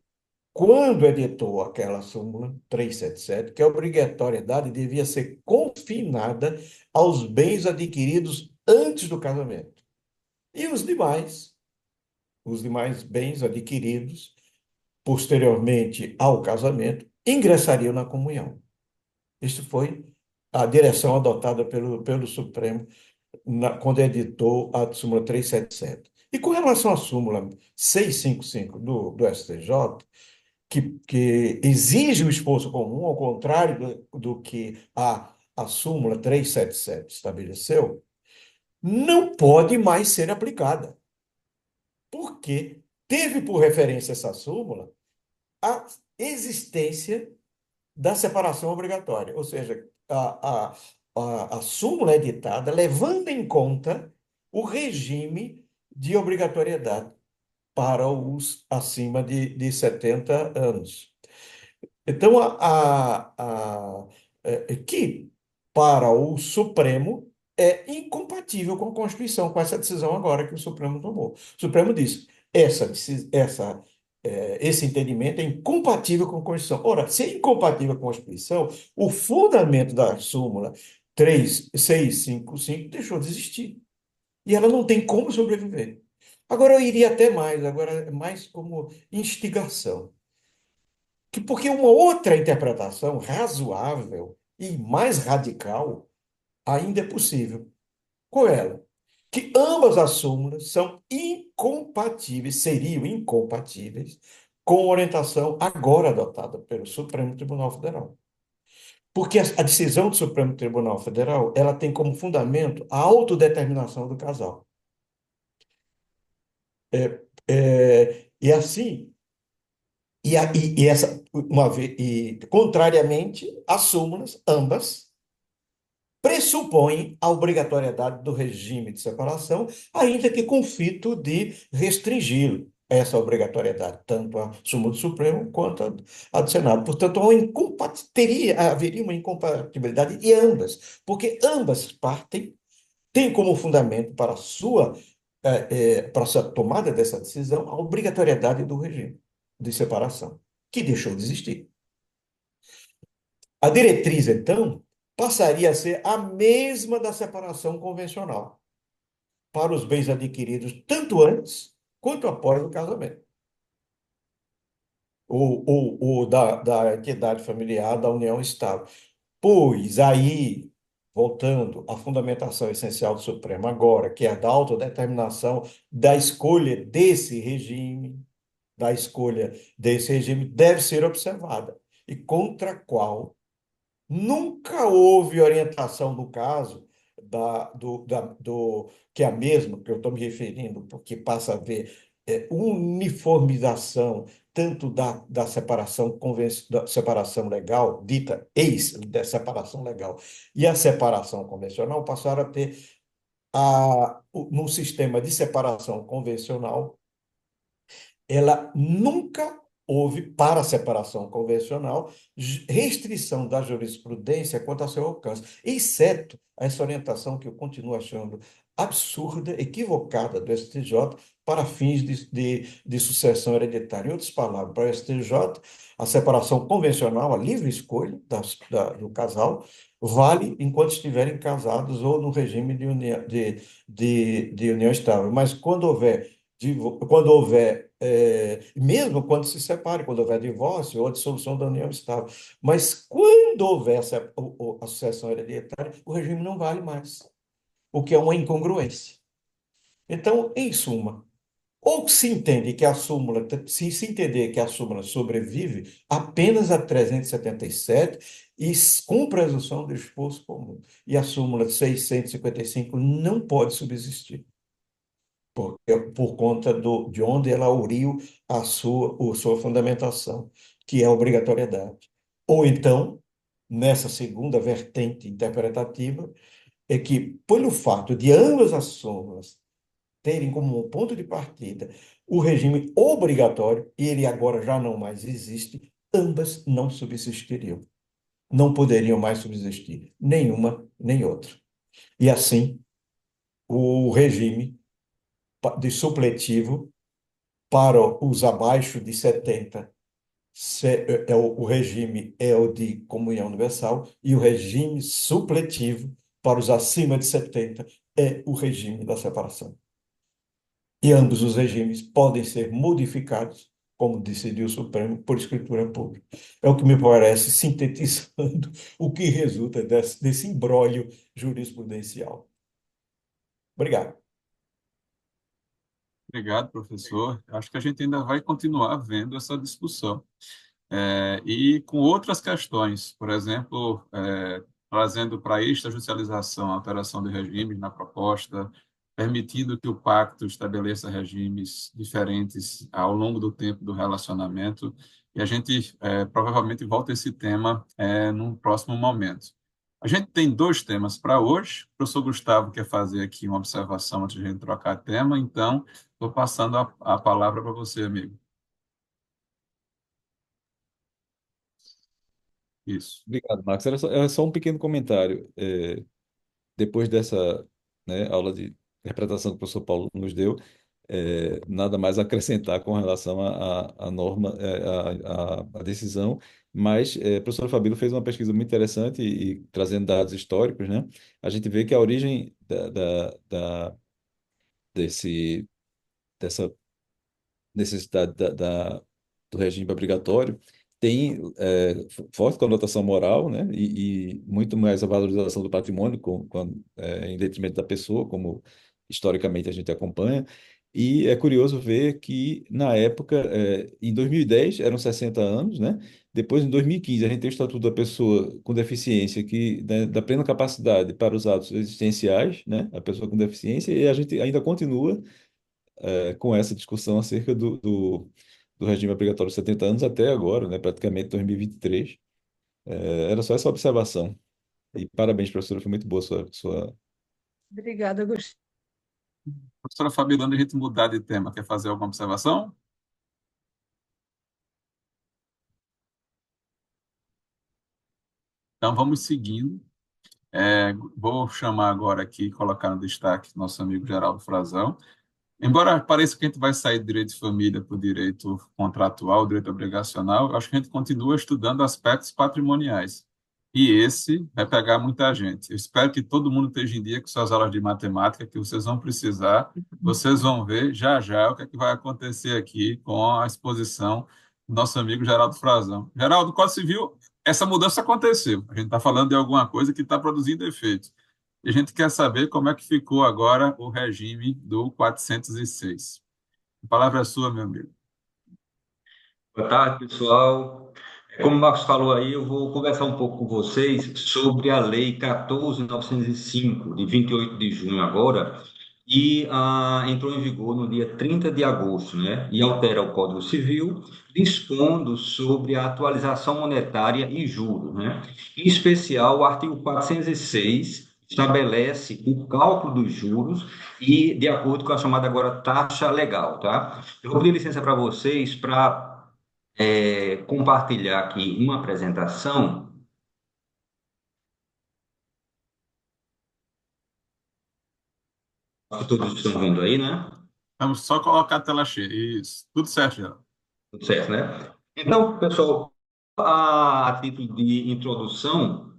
quando editou aquela súmula 377 que a obrigatoriedade devia ser confinada aos bens adquiridos antes do casamento. E os demais bens adquiridos posteriormente ao casamento, ingressariam na comunhão. Isso foi a direção adotada pelo Supremo quando editou a súmula 377. E com relação à súmula 655 do STJ, que exige o esforço comum, ao contrário do que a súmula 377 estabeleceu, não pode mais ser aplicada, porque teve por referência essa súmula a existência da separação obrigatória, ou seja, a súmula editada levando em conta o regime de obrigatoriedade para os acima de 70 anos. Então, que para o Supremo é incompatível com a Constituição, com essa decisão agora que o Supremo tomou. O Supremo disse, esse entendimento é incompatível com a Constituição. Ora, se é incompatível com a Constituição, o fundamento da súmula 3655 deixou de existir. E ela não tem como sobreviver. Agora, eu iria até mais, agora mais como instigação. Porque uma outra interpretação razoável e mais radical ainda é possível. Qual é ela? Que ambas as súmulas são incompatíveis, seriam incompatíveis com a orientação agora adotada pelo Supremo Tribunal Federal. Porque a decisão do Supremo Tribunal Federal, ela tem como fundamento a autodeterminação do casal. E assim, contrariamente, as súmulas, ambas, pressupõem a obrigatoriedade do regime de separação, ainda que com fito de restringi-lo, essa obrigatoriedade, tanto a súmula do Supremo quanto a do Senado. Portanto, haveria uma incompatibilidade de ambas, porque ambas partes têm como fundamento para sua tomada dessa decisão a obrigatoriedade do regime de separação, que deixou de existir. A diretriz, então, passaria a ser a mesma da separação convencional, para os bens adquiridos tanto antes quanto após o casamento, ou da entidade familiar da união estável. Pois aí, voltando à fundamentação essencial do Supremo agora, que é a da autodeterminação da escolha desse regime, deve ser observada, e contra a qual nunca houve orientação do caso que é a mesma que eu estou me referindo, porque passa a haver uniformização tanto da da separação legal, dita ex da separação legal, e a separação convencional passaram a ter, no sistema de separação convencional, ela nunca houve, para a separação convencional, restrição da jurisprudência quanto ao seu alcance, exceto essa orientação que eu continuo achando absurda, equivocada do STJ para fins de sucessão hereditária. Em outras palavras, para o STJ, a separação convencional, a livre escolha do casal, vale enquanto estiverem casados ou no regime de união estável. Mas quando houver, mesmo quando se separe, quando houver divórcio ou dissolução da união estável. Mas quando houver a sucessão hereditária, o regime não vale mais, o que é uma incongruência. Então, em suma, ou se entender que a súmula sobrevive apenas a 377 e com presunção do esforço comum, e a súmula 655 não pode subsistir por conta de onde ela uriu sua fundamentação, que é a obrigatoriedade. Ou então, nessa segunda vertente interpretativa, é que, pelo fato de ambas as súmulas terem como um ponto de partida o regime obrigatório, e ele agora já não mais existe, ambas não subsistiriam. Não poderiam mais subsistir, nenhuma nem outra. E assim, o regime de supletivo para os abaixo de 70 o regime é o de comunhão universal e o regime supletivo para os acima de 70 é o regime da separação. E ambos os regimes podem ser modificados como decidiu o Supremo, por escritura pública. É o que me parece sintetizando o que resulta desse imbróglio jurisprudencial. Obrigado. Obrigado, professor. Acho que a gente ainda vai continuar vendo essa discussão. E com outras questões, por exemplo, trazendo para a extrajudicialização a alteração de regimes na proposta, permitindo que o pacto estabeleça regimes diferentes ao longo do tempo do relacionamento, e a gente provavelmente volta a esse tema num próximo momento. A gente tem dois temas para hoje. O professor Gustavo quer fazer aqui uma observação antes de a gente trocar tema, então estou passando a palavra para você, amigo. Isso. Obrigado, Marcos. Era só um pequeno comentário. Depois dessa, né, aula de interpretação que o professor Paulo nos deu, nada mais a acrescentar com relação à norma, à decisão, mas a professora Fabíola fez uma pesquisa muito interessante e trazendo dados históricos, né? A gente vê que a origem desse, dessa necessidade do regime obrigatório tem forte conotação moral, né? E muito mais a valorização do patrimônio em detrimento da pessoa, como historicamente a gente acompanha. E é curioso ver que, na época, em 2010, eram 60 anos, né? Depois, em 2015, a gente tem o Estatuto da Pessoa com Deficiência, que né, dá plena capacidade para os atos existenciais, né? A pessoa com deficiência, e a gente ainda continua com essa discussão acerca do regime obrigatório de 70 anos até agora, né, praticamente 2023. Era só essa observação. E parabéns, professora, foi muito boa sua... Obrigada, Gustavo. Professora Fabíola, antes de a gente mudar de tema, quer fazer alguma observação? Então, vamos seguindo. Vou chamar agora aqui, colocar no destaque nosso amigo Geraldo Frazão. Embora pareça que a gente vai sair do direito de família para o direito contratual, direito obrigacional, eu acho que a gente continua estudando aspectos patrimoniais. E esse vai pegar muita gente. Eu espero que todo mundo esteja em dia com suas aulas de matemática, que vocês vão precisar. Vocês vão ver já já o que é que vai acontecer aqui com a exposição do nosso amigo Geraldo Frazão. Geraldo, quando se viu, essa mudança aconteceu. A gente está falando de alguma coisa que está produzindo efeito. E a gente quer saber como é que ficou agora o regime do 406. A palavra é sua, meu amigo. Boa tarde, pessoal. Como o Marcos falou aí, eu vou conversar um pouco com vocês sobre a Lei 14.905, de 28 de junho agora, e entrou em vigor no dia 30 de agosto, né? E altera o Código Civil, dispondo sobre a atualização monetária e juros, né? Em especial, o artigo 406 estabelece o cálculo dos juros e de acordo com a chamada agora taxa legal, tá? Eu vou pedir licença para vocês para compartilhar aqui uma apresentação. Acho que todos estão vendo aí, né? Vamos só colocar a tela cheia. Isso. Tudo certo, Geraldo. Tudo certo, né? Então, pessoal, a título de introdução,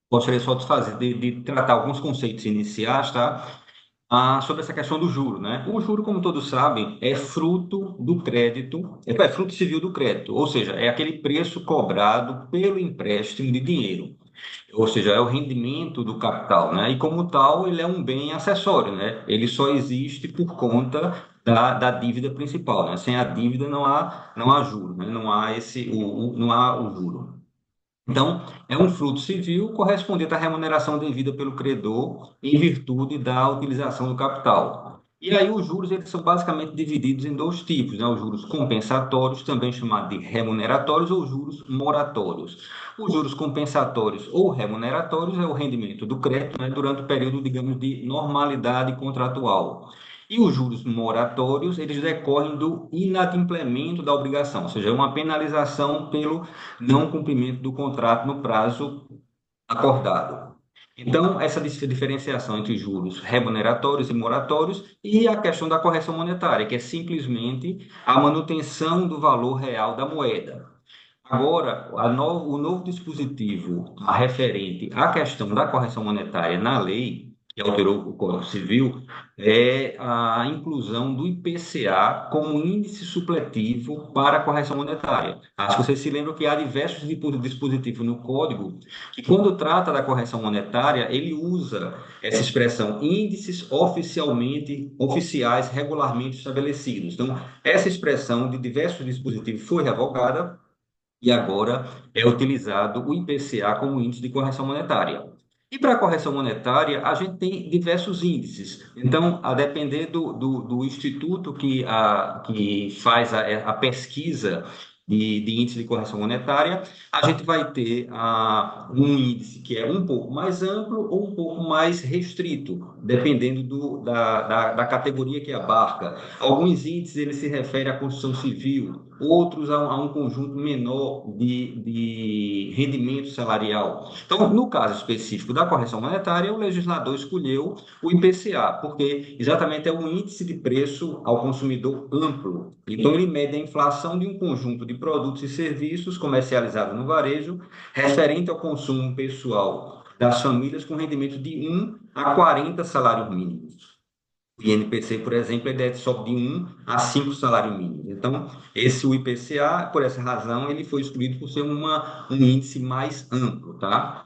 gostaria só de fazer, de tratar alguns conceitos iniciais, tá? Sobre essa questão do juro, né? O juro, como todos sabem, é fruto do crédito, é fruto civil do crédito, ou seja, é aquele preço cobrado pelo empréstimo de dinheiro. Ou seja, é o rendimento do capital, né? E como tal, ele é um bem acessório, né? Ele só existe por conta da dívida principal, né? Sem a dívida não há juro, né? Não há não há o juro. Então, é um fruto civil correspondente à remuneração devida pelo credor em virtude da utilização do capital. E aí os juros eles são basicamente divididos em dois tipos, né? Os juros compensatórios, também chamados de remuneratórios, ou juros moratórios. Os juros compensatórios ou remuneratórios é o rendimento do crédito, né, durante o período, digamos, de normalidade contratual. E os juros moratórios, eles decorrem do inadimplemento da obrigação, ou seja, é uma penalização pelo não cumprimento do contrato no prazo acordado. Então, essa diferenciação entre juros remuneratórios e moratórios e a questão da correção monetária, que é simplesmente a manutenção do valor real da moeda. Agora, o novo dispositivo referente à questão da correção monetária na lei, que alterou o Código Civil, é a inclusão do IPCA como índice supletivo para a correção monetária. Acho que vocês se lembram que há diversos dispositivos no Código que, quando trata da correção monetária, ele usa essa expressão índices oficiais regularmente estabelecidos. Então, essa expressão de diversos dispositivos foi revogada e agora é utilizado o IPCA como índice de correção monetária. E para a correção monetária, a gente tem diversos índices. Então, a depender do instituto que faz a pesquisa de índice de correção monetária, a gente vai ter um índice que é um pouco mais amplo ou um pouco mais restrito, dependendo da categoria que abarca. Alguns índices ele se refere à construção civil, outros a um conjunto menor de rendimento salarial. Então, no caso específico da correção monetária, o legislador escolheu o IPCA, porque exatamente é um índice de preço ao consumidor amplo. Então, ele mede a inflação de um conjunto de produtos e serviços comercializados no varejo, referente ao consumo pessoal das famílias com rendimento de 1 a 40 salários mínimos. O INPC, por exemplo, ele sobe de 1 a 5 salários mínimos. Então, o IPCA, por essa razão, ele foi escolhido por ser um índice mais amplo, tá?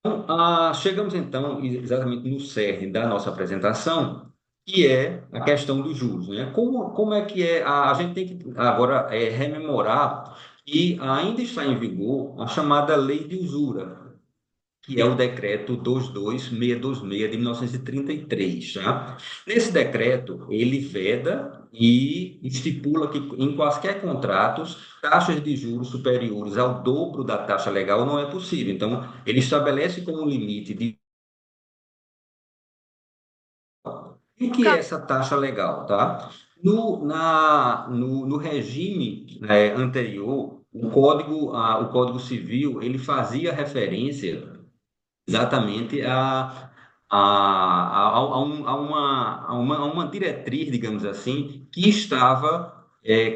Então, chegamos então exatamente no cerne da nossa apresentação, que é a questão dos juros, né? Como é que é? A gente tem que agora rememorar que ainda está em vigor a chamada Lei de Usura, que é o decreto 22626 de 1933, tá? Nesse decreto, ele veda e estipula que em quaisquer contratos, taxas de juros superiores ao dobro da taxa legal não é possível. Então, ele estabelece como limite de o que é essa taxa legal, tá? No regime anterior, o Código Civil, ele fazia referência exatamente a uma diretriz, digamos assim, que estava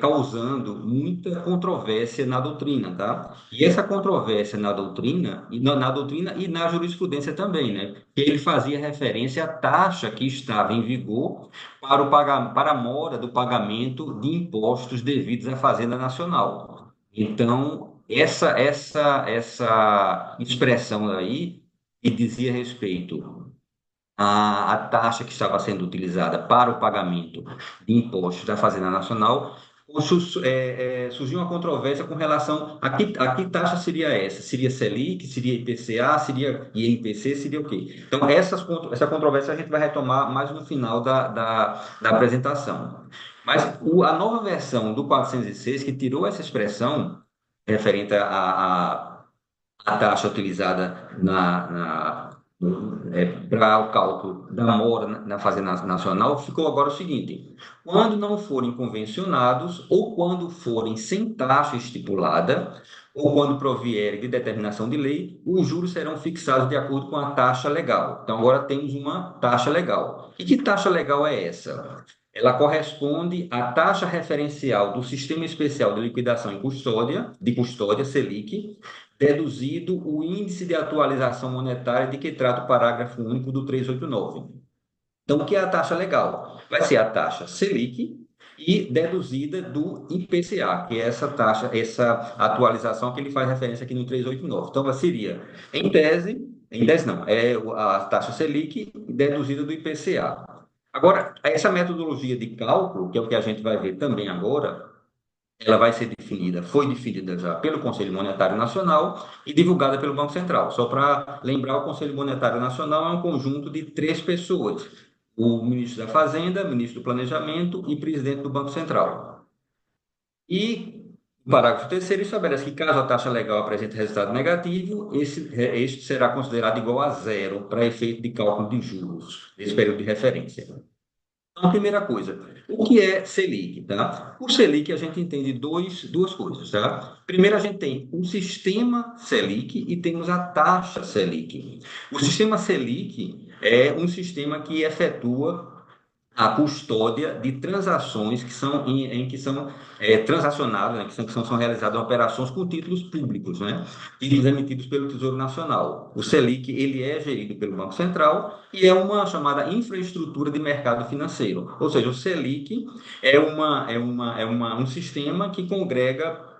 causando muita controvérsia na doutrina, tá? E essa controvérsia na doutrina, na doutrina e na jurisprudência também, né? Que ele fazia referência à taxa que estava em vigor para a mora do pagamento de impostos devidos à Fazenda Nacional. Então, essa expressão aí que dizia respeito à taxa que estava sendo utilizada para o pagamento de impostos da Fazenda Nacional, surgiu uma controvérsia com relação a que taxa seria essa? Seria Selic, seria IPCA, seria INPC, seria o quê? Então, essa controvérsia a gente vai retomar mais no final da apresentação. Mas a nova versão do 406, que tirou essa expressão referente a taxa utilizada para o cálculo da mora na Fazenda Nacional, ficou agora o seguinte: quando não forem convencionados, ou quando forem sem taxa estipulada, ou quando provierem de determinação de lei, os juros serão fixados de acordo com a taxa legal. Então, agora temos uma taxa legal. E que taxa legal é essa? Ela corresponde à taxa referencial do Sistema Especial de Liquidação de custódia, Selic, deduzido o índice de atualização monetária de que trata o parágrafo único do 389. Então, o que é a taxa legal? Vai ser a taxa Selic e deduzida do IPCA, que é essa taxa, essa atualização que ele faz referência aqui no 389. Então, seria, em tese não, é a taxa Selic deduzida do IPCA. Agora, essa metodologia de cálculo, que é o que a gente vai ver também agora, ela vai ser foi definida já pelo Conselho Monetário Nacional e divulgada pelo Banco Central. Só para lembrar, o Conselho Monetário Nacional é um conjunto de 3 pessoas: o ministro da Fazenda, ministro do Planejamento e presidente do Banco Central. E o parágrafo 3º estabelece que, caso a taxa legal apresente resultado negativo, este será considerado igual a zero para efeito de cálculo de juros nesse período de referência. Então, a primeira coisa, o que é Selic, tá? O Selic a gente entende duas coisas, tá? Primeiro, a gente tem o sistema Selic e temos a taxa Selic. O sistema Selic é um sistema que efetua a custódia de transações que são em que são transacionadas, né, que são realizadas operações com títulos públicos, né, títulos emitidos pelo Tesouro Nacional. O Selic ele é gerido pelo Banco Central e é uma chamada infraestrutura de mercado financeiro. Ou seja, o Selic um sistema que congrega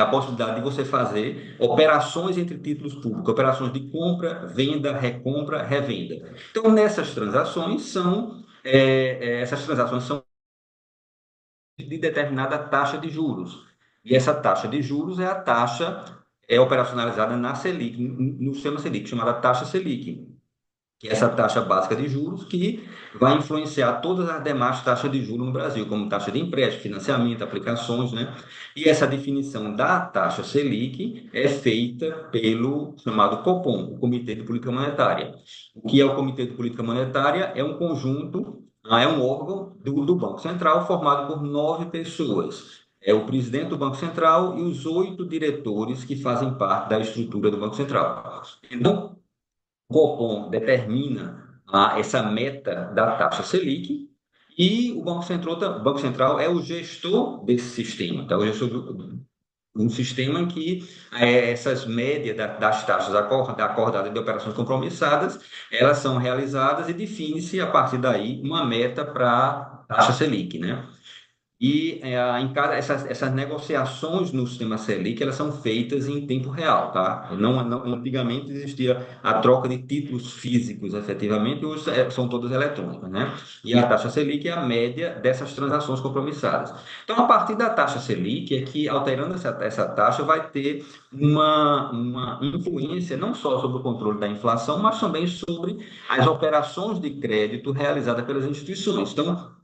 a possibilidade de você fazer operações entre títulos públicos, operações de compra, venda, recompra, revenda. Então, essas transações são de determinada taxa de juros. E essa taxa de juros é a taxa operacionalizada na Selic, no sistema Selic, chamada taxa Selic, que é essa taxa básica de juros que vai influenciar todas as demais taxas de juros no Brasil, como taxa de empréstimo, financiamento, aplicações, né? E essa definição da taxa Selic é feita pelo chamado Copom, o Comitê de Política Monetária. O que é o Comitê de Política Monetária? É um conjunto, é um órgão do Banco Central formado por 9 pessoas. É o presidente do Banco Central e os 8 diretores que fazem parte da estrutura do Banco Central. Então, o Copom determina essa meta da taxa Selic e o Banco Central é o gestor desse sistema, tá? O gestor um sistema em que essas médias das taxas acordadas de operações compromissadas, elas são realizadas e define-se, a partir daí, uma meta para a taxa Selic, né? E essas negociações no sistema Selic, elas são feitas em tempo real, tá? Antigamente existia a troca de títulos físicos, efetivamente, hoje são todas eletrônicas, né? E a taxa Selic é a média dessas transações compromissadas. Então, a partir da taxa Selic, é que, alterando essa taxa, vai ter uma influência não só sobre o controle da inflação, mas também sobre as operações de crédito realizadas pelas instituições. Então,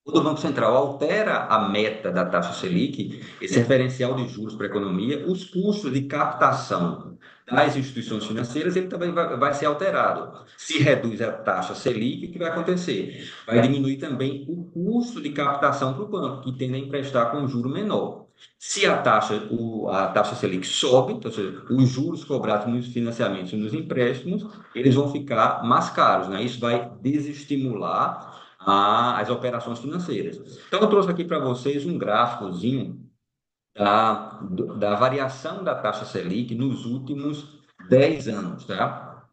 quando o Banco Central altera a meta da taxa Selic, esse referencial de juros para a economia, os custos de captação das instituições financeiras, ele também vai ser alterado. Se reduz a taxa Selic, o que vai acontecer? Vai diminuir também o custo de captação para o banco, que tende a emprestar com um juro menor. Se a taxa Selic sobe, então, ou seja, os juros cobrados nos financiamentos e nos empréstimos, eles vão ficar mais caros, né? Isso vai desestimular as operações financeiras. Então, eu trouxe aqui para vocês um gráficozinho da variação da taxa Selic nos últimos 10 anos, tá?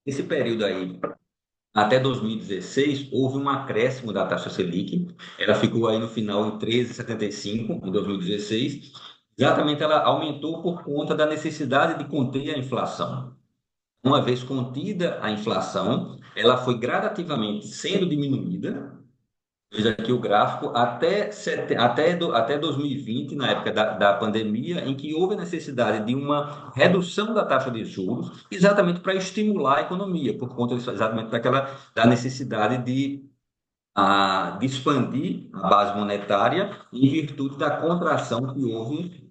Esse período aí, até 2016, houve um acréscimo da taxa Selic, ela ficou aí no final em 13,75 em 2016, exatamente ela aumentou por conta da necessidade de conter a inflação. Uma vez contida a inflação, ela foi gradativamente sendo diminuída. Veja aqui o gráfico até 2020, na época da pandemia, em que houve a necessidade de uma redução da taxa de juros, exatamente para estimular a economia, por conta exatamente da necessidade de expandir a base monetária em virtude da contração que houve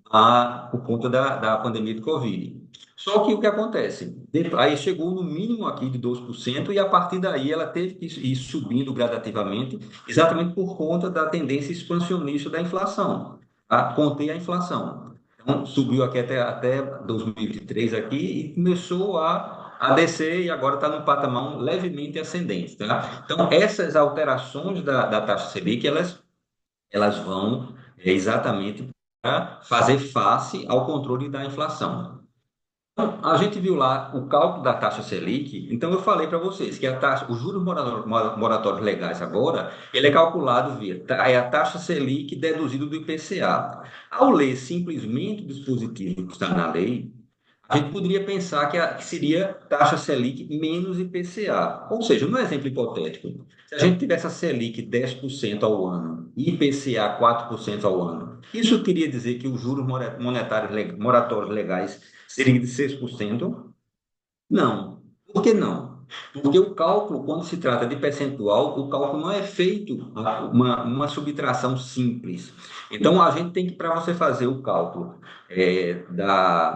por conta da pandemia de Covid. Só que o que acontece? Aí chegou no mínimo aqui de 12% e a partir daí ela teve que ir subindo gradativamente, exatamente por conta da tendência expansionista da inflação, a conter a inflação. Então, subiu aqui até 2023 aqui e começou a descer e agora está num patamar levemente ascendente, tá? Então, essas alterações da taxa Selic, elas vão exatamente para fazer face ao controle da inflação. Então, a gente viu lá o cálculo da taxa Selic, então eu falei para vocês que os juros moratórios legais agora, ele é calculado via a taxa Selic deduzido do IPCA. Ao ler simplesmente o dispositivo que está na lei, a gente poderia pensar que seria taxa Selic menos IPCA. Ou seja, no exemplo hipotético, se a gente tivesse a Selic 10% ao ano e IPCA 4% ao ano, isso queria dizer que os juros moratórios legais seriam de 6%? Não. Por que não? Porque o cálculo, quando se trata de percentual, o cálculo não é feito uma subtração simples. Então, a gente tem que, para você fazer o cálculo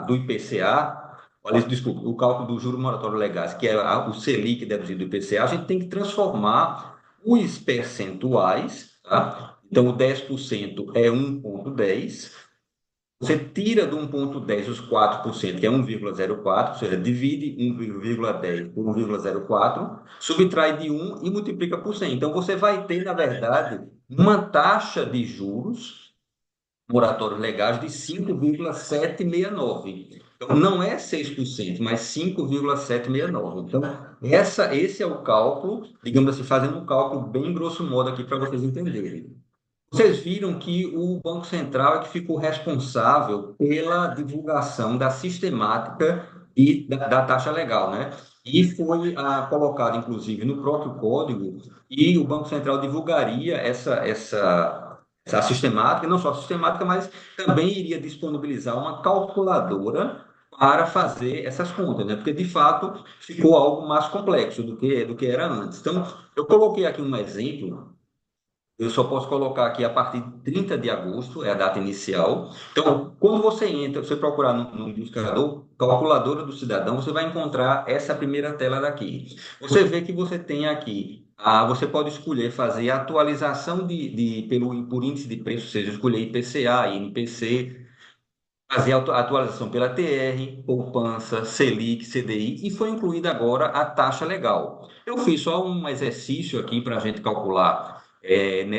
do IPCA, olha, desculpa, o cálculo do juro moratório legais, que é o Selic deduzido do IPCA, a gente tem que transformar os percentuais, tá? Então, o 10% é 1,10, você tira do 1,10 os 4%, que é 1,04, ou seja, divide 1,10 por 1,04, subtrai de 1 e multiplica por 100. Então, você vai ter, na verdade, uma taxa de juros moratórios legais de 5,769. Então, não é 6%, mas 5,769. Então, esse é o cálculo, digamos assim, fazendo um cálculo bem grosso modo aqui para vocês entenderem. Vocês viram que o Banco Central é que ficou responsável pela divulgação da sistemática da taxa legal, né? E foi colocado, inclusive, no próprio código, e o Banco Central divulgaria essa sistemática, não só a sistemática, mas também iria disponibilizar uma calculadora para fazer essas contas, né? Porque, de fato, ficou algo mais complexo do que era antes. Então, eu coloquei aqui um exemplo. Eu só posso colocar aqui a partir de 30 de agosto, é a data inicial. Então, quando você entra, você procurar no buscador, calculadora do cidadão, você vai encontrar essa primeira tela daqui. Você vê que você tem aqui, você pode escolher fazer a atualização por índice de preço, ou seja, escolher IPCA, INPC, fazer a atualização pela TR, poupança, Selic, CDI, e foi incluída agora a taxa legal. Eu fiz só um exercício aqui para a gente calcular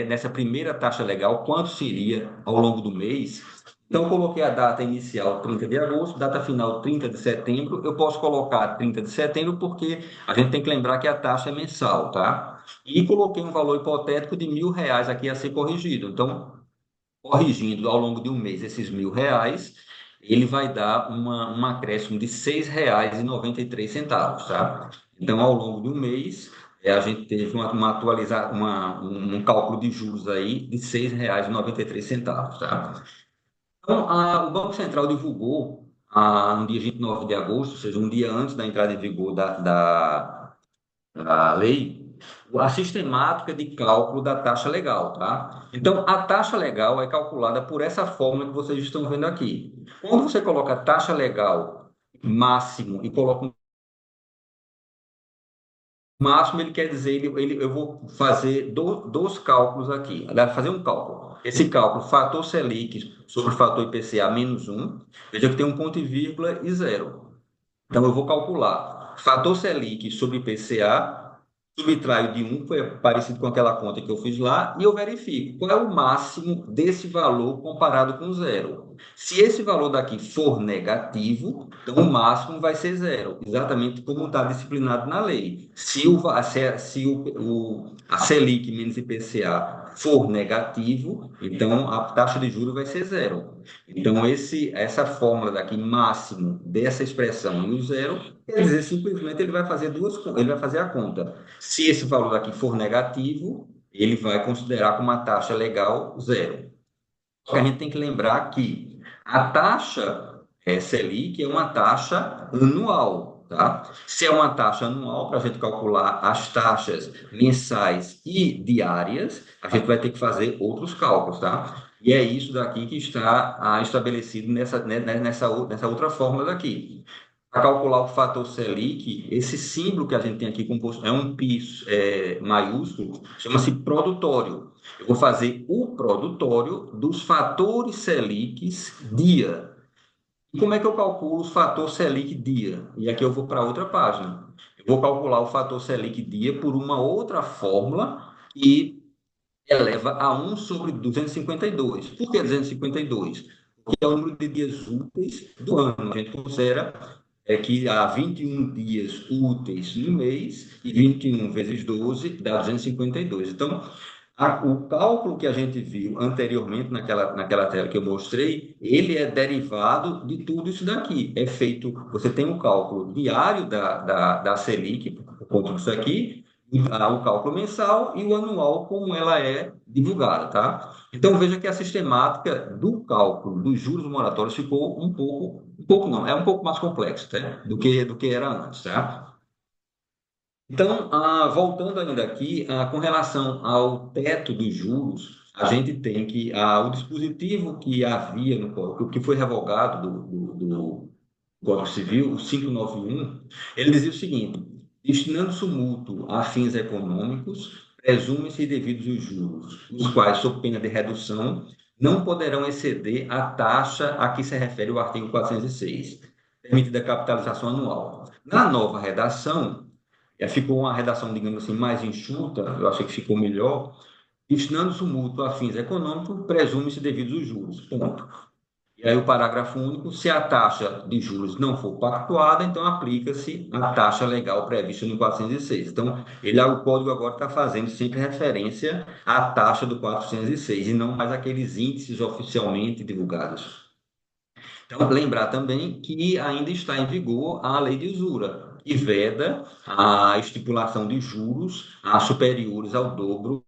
nessa primeira taxa legal quanto seria ao longo do mês. Então, eu coloquei a data inicial 30 de agosto, data final 30 de setembro. Eu posso colocar 30 de setembro porque a gente tem que lembrar que a taxa é mensal, tá? E coloquei um valor hipotético de R$ 1.000 aqui a ser corrigido. Então, corrigindo ao longo de um mês esses R$ 1.000, ele vai dar um acréscimo de R$ 6,93, tá? Então, ao longo de um mês, a gente teve um cálculo de juros aí de R$ 6,93, tá? Então, o Banco Central divulgou, no dia 29 de agosto, ou seja, um dia antes da entrada em vigor da lei, a sistemática de cálculo da taxa legal, tá? Então, a taxa legal é calculada por essa fórmula que vocês estão vendo aqui. Quando você coloca taxa legal máximo e coloca um máximo, ele quer dizer, eu vou fazer dois cálculos aqui. Aliás, fazer um cálculo. Esse cálculo, fator Selic sobre fator IPCA menos 1, veja que tem um ponto e vírgula e zero. Então, eu vou calcular fator Selic sobre IPCA, subtraio de 1, foi parecido com aquela conta que eu fiz lá, e eu verifico qual é o máximo desse valor comparado com zero. Se esse valor daqui for negativo, então o máximo vai ser zero, exatamente como está disciplinado na lei. Se a Selic menos IPCA for negativo, então a taxa de juros vai ser zero. Então, essa fórmula daqui, máximo dessa expressão e o zero, quer dizer, simplesmente ele vai fazer a conta. Se esse valor aqui for negativo, ele vai considerar como uma taxa legal zero. Só que a gente tem que lembrar que a taxa Selic é uma taxa anual, tá? Se é uma taxa anual, para a gente calcular as taxas mensais e diárias, a gente vai ter que fazer outros cálculos, tá? E é isso daqui que está estabelecido nessa outra fórmula daqui. Para calcular o fator Selic, esse símbolo que a gente tem aqui composto é um π maiúsculo, chama-se produtório. Eu vou fazer o produtório dos fatores Selics dia. E como é que eu calculo o fator Selic dia? E aqui eu vou para outra página. Eu vou calcular o fator Selic dia por uma outra fórmula e eleva a 1 sobre 252. Por que 252? Porque é o número de dias úteis do ano. A gente considera que há 21 dias úteis no mês e 21 vezes 12 dá 252. Então, o cálculo que a gente viu anteriormente naquela tela que eu mostrei, ele é derivado de tudo isso daqui. É feito, você tem o cálculo diário da Selic, por conta disso aqui, o cálculo mensal e o anual, como ela é divulgada, tá? Então, veja que a sistemática do cálculo dos juros moratórios ficou um pouco não, é um pouco mais complexo, tá? do que era antes, tá? Então, voltando ainda aqui, com relação ao teto dos juros, a gente tem que o dispositivo que havia no Código, que foi revogado do Código Civil, o 591, ele dizia o seguinte: destinando-se o mútuo a fins econômicos, presume-se devidos os juros, os quais, sob pena de redução, não poderão exceder a taxa a que se refere o artigo 406, permitida a capitalização anual. Na nova redação, ficou uma redação, digamos assim, mais enxuta, eu achei que ficou melhor, destinando-se o mútuo a fins econômicos, presume-se devidos os juros, ponto. E aí o parágrafo único, se a taxa de juros não for pactuada, então aplica-se a taxa legal prevista no 406. Então, o código agora está fazendo sempre referência à taxa do 406 e não mais aqueles índices oficialmente divulgados. Então, lembrar também que ainda está em vigor a lei de usura, que veda a estipulação de juros superiores ao dobro.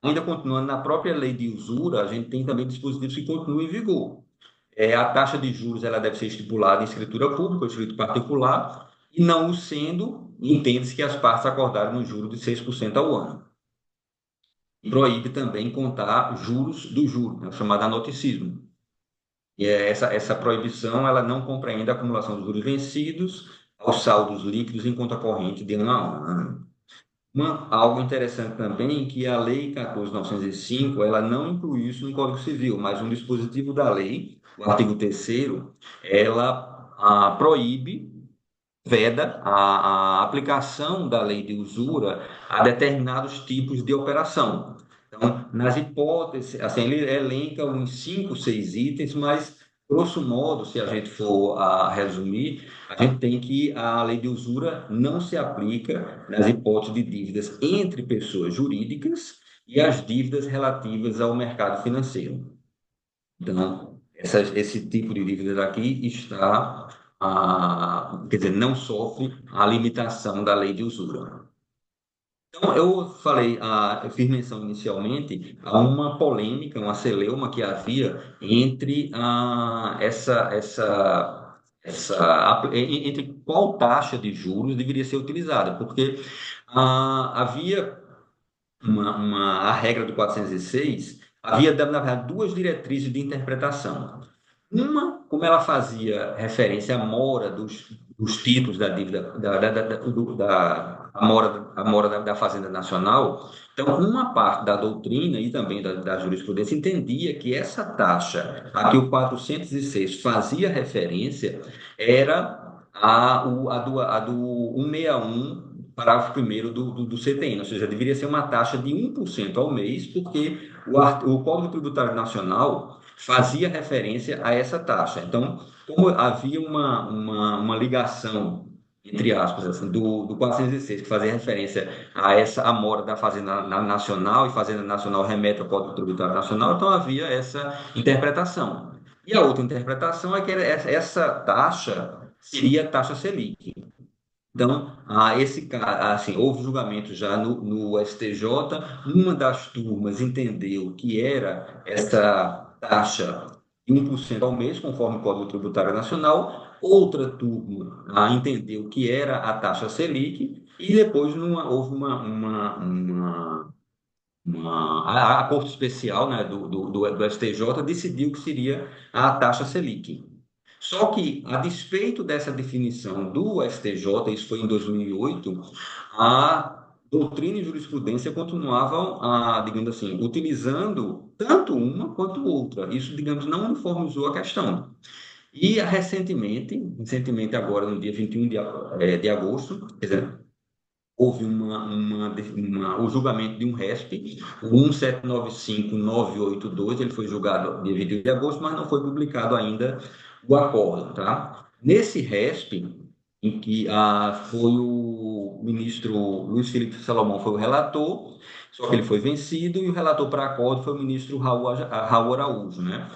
Ainda continuando na própria lei de usura, a gente tem também dispositivos que continuam em vigor. A taxa de juros ela deve ser estipulada em escritura pública ou escrito particular, e não o sendo, entende-se que as partes acordaram no juro de 6% ao ano. Proíbe também contar juros do juro, né, chamado anoticismo. E essa proibição ela não compreende a acumulação dos juros vencidos aos saldos líquidos em conta corrente de ano a ano. Algo interessante também que a Lei 14.905 ela não inclui isso no Código Civil, mas um dispositivo da lei, o artigo 3º, ela proíbe, veda a aplicação da lei de usura a determinados tipos de operação. Então, nas hipóteses, assim, ele elenca uns 5, 6 itens, mas, grosso modo, se a gente for resumir, a gente tem que a lei de usura não se aplica nas hipóteses de dívidas entre pessoas jurídicas e as dívidas relativas ao mercado financeiro. Então, esse tipo de dívidas aqui está, quer dizer, não sofre a limitação da lei de usura. Então, eu fiz menção inicialmente a uma polêmica, uma celeuma que havia entre entre qual taxa de juros deveria ser utilizada, porque havia a regra do 406, havia, na verdade, duas diretrizes de interpretação. Uma, como ela fazia referência à mora dos títulos da dívida, a mora da Fazenda Nacional, então, uma parte da doutrina e também da jurisprudência entendia que essa taxa a que o 406 fazia referência era a do 161, parágrafo 1º do CTN, ou seja, deveria ser uma taxa de 1% ao mês, porque o Código Tributário Nacional fazia referência a essa taxa. Então, como havia uma ligação, entre aspas, assim, do 406, que fazia referência a essa amora da Fazenda Nacional, e Fazenda Nacional remete ao Código Tributário Nacional, então havia essa interpretação. E a outra interpretação é que essa taxa seria a taxa Selic. Então, assim, houve julgamento já no STJ, uma das turmas entendeu que era essa taxa de 1% ao mês, conforme o Código Tributário Nacional, outra turma entendeu que era a taxa Selic, e depois houve a Corte Especial, né, do STJ decidiu que seria a taxa Selic. Só que, a despeito dessa definição do STJ, isso foi em 2008, a doutrina e jurisprudência continuavam, digamos assim, utilizando tanto uma quanto outra. Isso, digamos, não uniformizou a questão. E recentemente agora, no dia 21 de agosto, quer dizer, houve o julgamento de um RESP, o 1795982, ele foi julgado dia 21 de agosto, mas não foi publicado ainda o acordo, tá? Nesse RESP, em que foi o ministro Luiz Felipe Salomão foi o relator, só que ele foi vencido, e o relator para acordo foi o ministro Raul Araújo, né?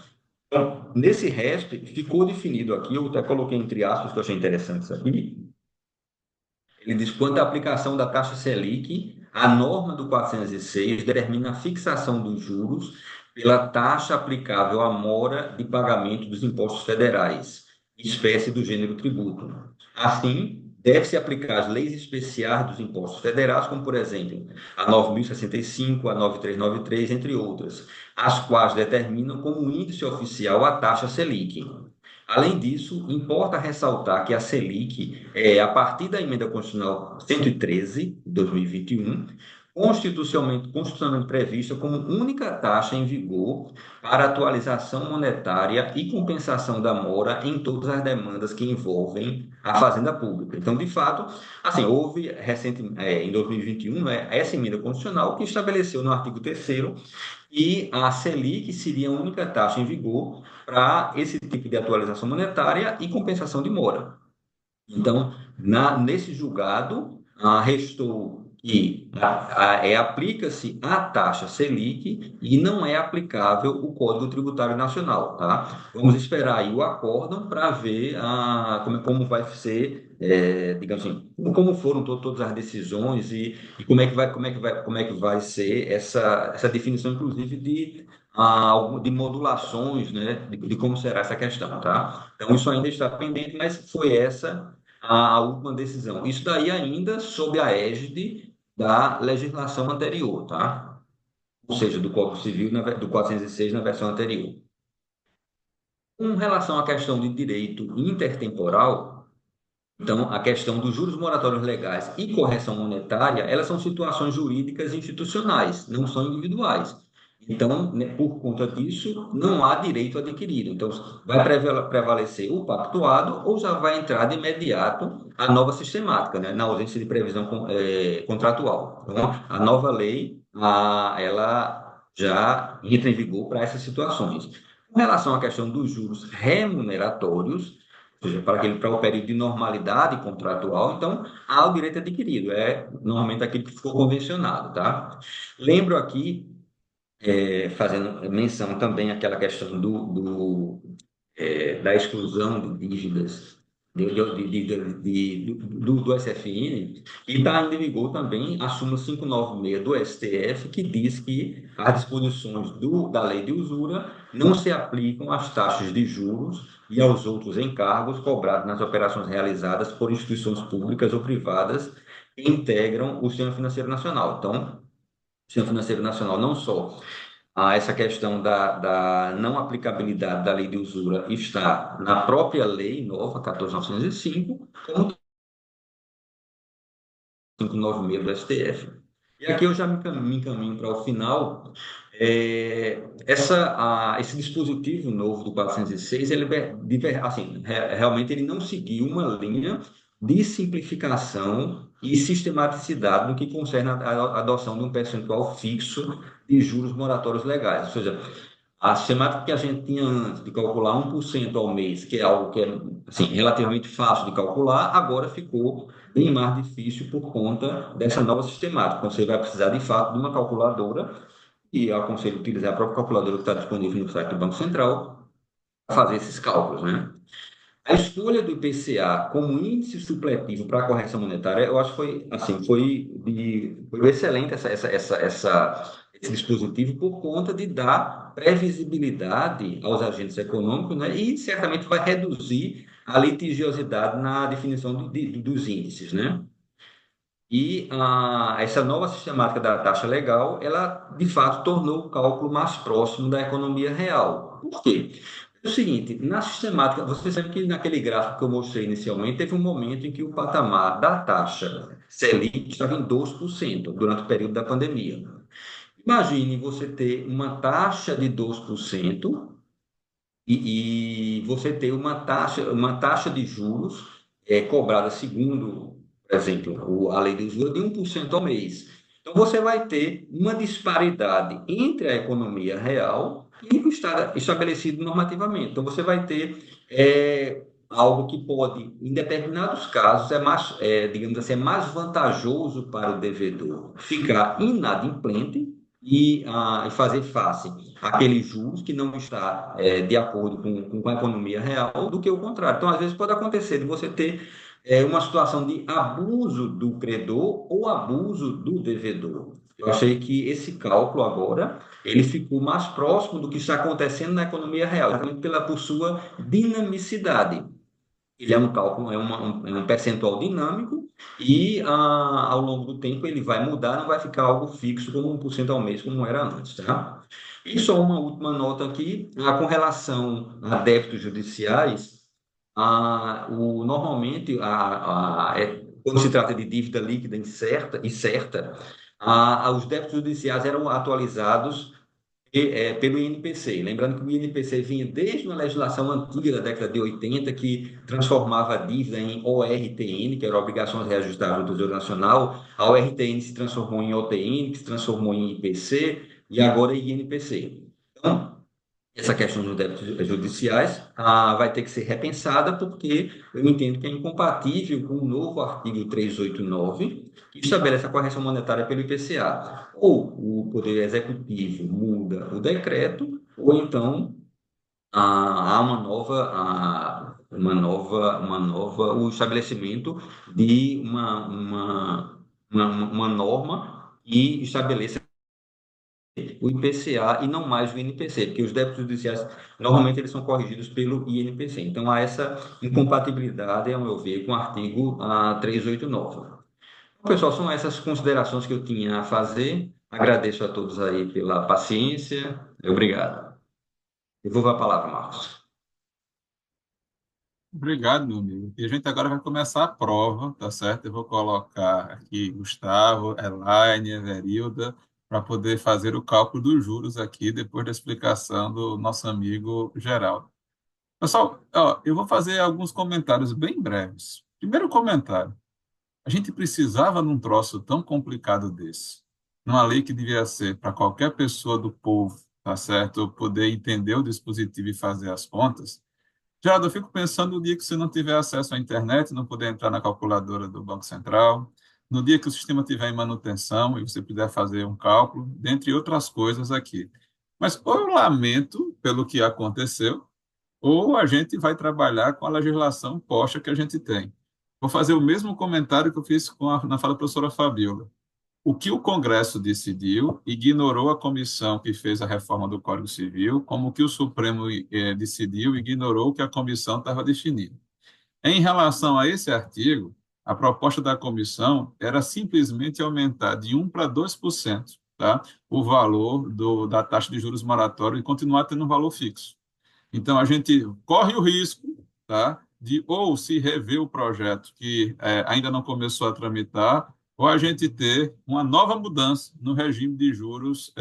Então, nesse RESP, ficou definido aqui, eu até coloquei entre aspas, que eu achei interessante isso aqui. Ele diz: quanto à aplicação da taxa Selic, a norma do 406 determina a fixação dos juros pela taxa aplicável à mora de pagamento dos impostos federais, espécie do gênero tributo. Assim, deve-se aplicar as leis especiais dos impostos federais, como, por exemplo, a 9.065, a 9.393, entre outras, as quais determinam como índice oficial a taxa Selic. Além disso, importa ressaltar que a Selic, a partir da emenda constitucional 113, de 2021, constitucionalmente prevista como única taxa em vigor para atualização monetária e compensação da mora em todas as demandas que envolvem a fazenda pública. Então, de fato, assim, houve em 2021, né, essa emenda constitucional que estabeleceu no artigo 3º e a Selic seria a única taxa em vigor para esse tipo de atualização monetária e compensação de mora. Então, nesse julgado, restou que aplica-se a taxa Selic e não é aplicável o Código Tributário Nacional, tá? Vamos esperar aí o acórdão para ver como vai ser, digamos assim, como foram todas as decisões e como é que vai ser essa definição, inclusive, de modulações, né, de como será essa questão, tá? Então, isso ainda está pendente, mas foi essa a última decisão. Isso daí ainda sob a égide da legislação anterior, tá? Ou seja, do Código Civil, do 406 na versão anterior. Com relação à questão de direito intertemporal, então, a questão dos juros moratórios legais e correção monetária, elas são situações jurídicas institucionais, não são individuais. Então, né, por conta disso, não há direito adquirido. Então, vai prevalecer o pactuado ou já vai entrar de imediato a nova sistemática, né, na ausência de previsão contratual. Então, a nova lei, ela já entra em vigor para essas situações. Com relação à questão dos juros remuneratórios, ou seja, para o período de normalidade contratual, então há o direito adquirido, normalmente aquilo que ficou convencionado, tá? Lembro aqui, fazendo menção também àquela questão da exclusão de dívidas do SFN, e está ainda em vigor também a súmula 596 do STF, que diz que as disposições da lei de usura não se aplicam às taxas de juros e aos outros encargos cobrados nas operações realizadas por instituições públicas ou privadas que integram o Sistema Financeiro Nacional. Então, o Sistema Financeiro Nacional não só essa questão da não aplicabilidade da lei de usura está na própria lei nova, 14.905, como 596 do STF. E aqui eu já me encaminho para o final. Esse dispositivo novo do 406, realmente ele não seguiu uma linha de simplificação e sistematicidade no que concerne a adoção de um percentual fixo de juros moratórios legais. Ou seja, a sistemática que a gente tinha antes de calcular 1% ao mês, que é algo que é assim, relativamente fácil de calcular, agora ficou bem mais difícil por conta dessa nova sistemática. Então, você vai precisar, de fato, de uma calculadora, e eu aconselho utilizar a própria calculadora que está disponível no site do Banco Central para fazer esses cálculos, né? A escolha do IPCA como índice supletivo para a correção monetária, eu acho que foi excelente esse dispositivo por conta de dar previsibilidade aos agentes econômicos, né? E certamente vai reduzir a litigiosidade na definição dos índices, né? E essa nova sistemática da taxa legal, ela de fato tornou o cálculo mais próximo da economia real. Por quê? É o seguinte, na sistemática, você sabe que naquele gráfico que eu mostrei inicialmente, teve um momento em que o patamar da taxa Selic estava em 2% durante o período da pandemia. Imagine você ter uma taxa de 2% e você ter uma taxa de juros cobrada segundo, por exemplo, a lei de usura de 1% ao mês. Então, você vai ter uma disparidade entre a economia real e o que está estabelecido normativamente. Então, você vai ter algo que pode, em determinados casos, digamos assim, é mais vantajoso para o devedor ficar inadimplente e fazer face àqueles juros que não está de acordo com a economia real do que o contrário. Então, às vezes, pode acontecer de você ter uma situação de abuso do credor ou abuso do devedor. Eu achei que esse cálculo agora ele ficou mais próximo do que está acontecendo na economia real, exatamente por sua dinamicidade. Ele é um cálculo, é um percentual dinâmico e ao longo do tempo ele vai mudar, não vai ficar algo fixo como 1% ao mês, como era antes, tá? E só uma última nota aqui, com relação a débitos judiciais, normalmente, quando se trata de dívida líquida incerta e certa, os débitos judiciais eram atualizados pelo INPC. Lembrando que o INPC vinha desde uma legislação antiga da década de 80, que transformava a dívida em ORTN, que era Obrigações Reajustáveis do Tesouro Nacional. A ORTN se transformou em OTN, que se transformou em IPC, e agora em INPC. Então, essa questão dos débitos judiciais vai ter que ser repensada, porque eu entendo que é incompatível com o novo artigo 389, que estabelece a correção monetária pelo IPCA. Ou o Poder Executivo muda o decreto, ou então há o estabelecimento de uma norma que estabeleça o IPCA e não mais o INPC, porque os débitos judiciais normalmente eles são corrigidos pelo INPC. Então há essa incompatibilidade, ao meu ver, com o artigo 389. Então, pessoal, são essas considerações que eu tinha a fazer. Agradeço a todos aí pela paciência. Obrigado. Devolvo a palavra, Marcos. Obrigado, meu amigo. E a gente agora vai começar a prova, tá certo? Eu vou colocar aqui Gustavo, Elaine, Everilda, para poder fazer o cálculo dos juros aqui, depois da explicação do nosso amigo Geraldo. Pessoal, ó, eu vou fazer alguns comentários bem breves. Primeiro comentário: a gente precisava num troço tão complicado desse, numa lei que devia ser para qualquer pessoa do povo, tá certo? Poder entender o dispositivo e fazer as contas. Geraldo, eu fico pensando no dia que você não tiver acesso à internet, não puder entrar na calculadora do Banco Central, no dia que o sistema estiver em manutenção e você puder fazer um cálculo, dentre outras coisas aqui. Mas ou eu lamento pelo que aconteceu, ou a gente vai trabalhar com a legislação posta que a gente tem. Vou fazer o mesmo comentário que eu fiz na fala da professora Fabiola. O que o Congresso decidiu ignorou a comissão que fez a reforma do Código Civil, como o que o Supremo decidiu ignorou o que a comissão estava definindo. Em relação a esse artigo, a proposta da comissão era simplesmente aumentar de 1 para 2%, tá? O valor da taxa de juros moratória e continuar tendo um valor fixo. Então, a gente corre o risco, tá, de ou se rever o projeto que ainda não começou a tramitar, ou a gente ter uma nova mudança no regime de juros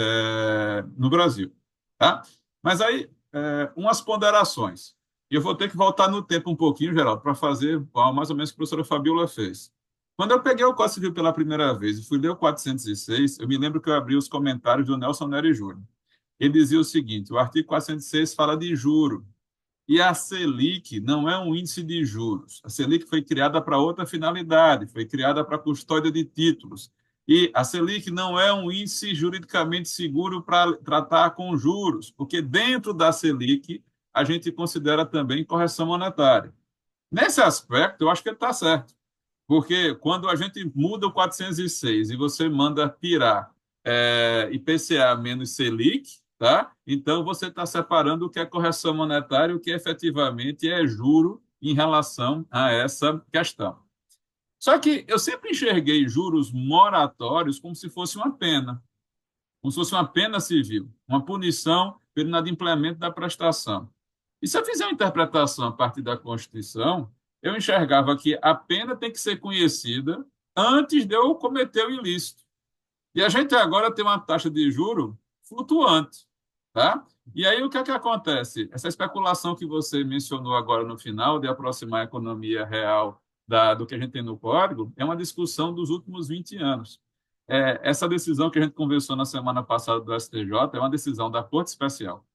no Brasil. Tá? Mas aí, umas ponderações. E eu vou ter que voltar no tempo um pouquinho, Geraldo, para fazer mais ou menos o que a professora Fabiola fez. Quando eu peguei o Código Civil pela primeira vez e fui ler o 406, eu me lembro que eu abri os comentários do Nelson Nery Júnior. Ele dizia o seguinte: o artigo 406 fala de juro, e a Selic não é um índice de juros. A Selic foi criada para outra finalidade, foi criada para custódia de títulos. E a Selic não é um índice juridicamente seguro para tratar com juros, porque dentro da Selic a gente considera também correção monetária. Nesse aspecto, eu acho que ele está certo. Porque quando a gente muda o 406 e você manda tirar IPCA menos Selic, tá? Então você está separando o que é correção monetária e o que efetivamente é juro em relação a essa questão. Só que eu sempre enxerguei juros moratórios como se fosse uma pena, como se fosse uma pena civil, uma punição pelo inadimplemento da prestação. E se eu fizer uma interpretação a partir da Constituição, eu enxergava que a pena tem que ser conhecida antes de eu cometer o ilícito. E a gente agora tem uma taxa de juro flutuante, tá? E aí o que é que acontece? Essa especulação que você mencionou agora no final, de aproximar a economia real do que a gente tem no código, é uma discussão dos últimos 20 anos. Essa decisão que a gente conversou na semana passada do STJ é uma decisão da Corte Especial,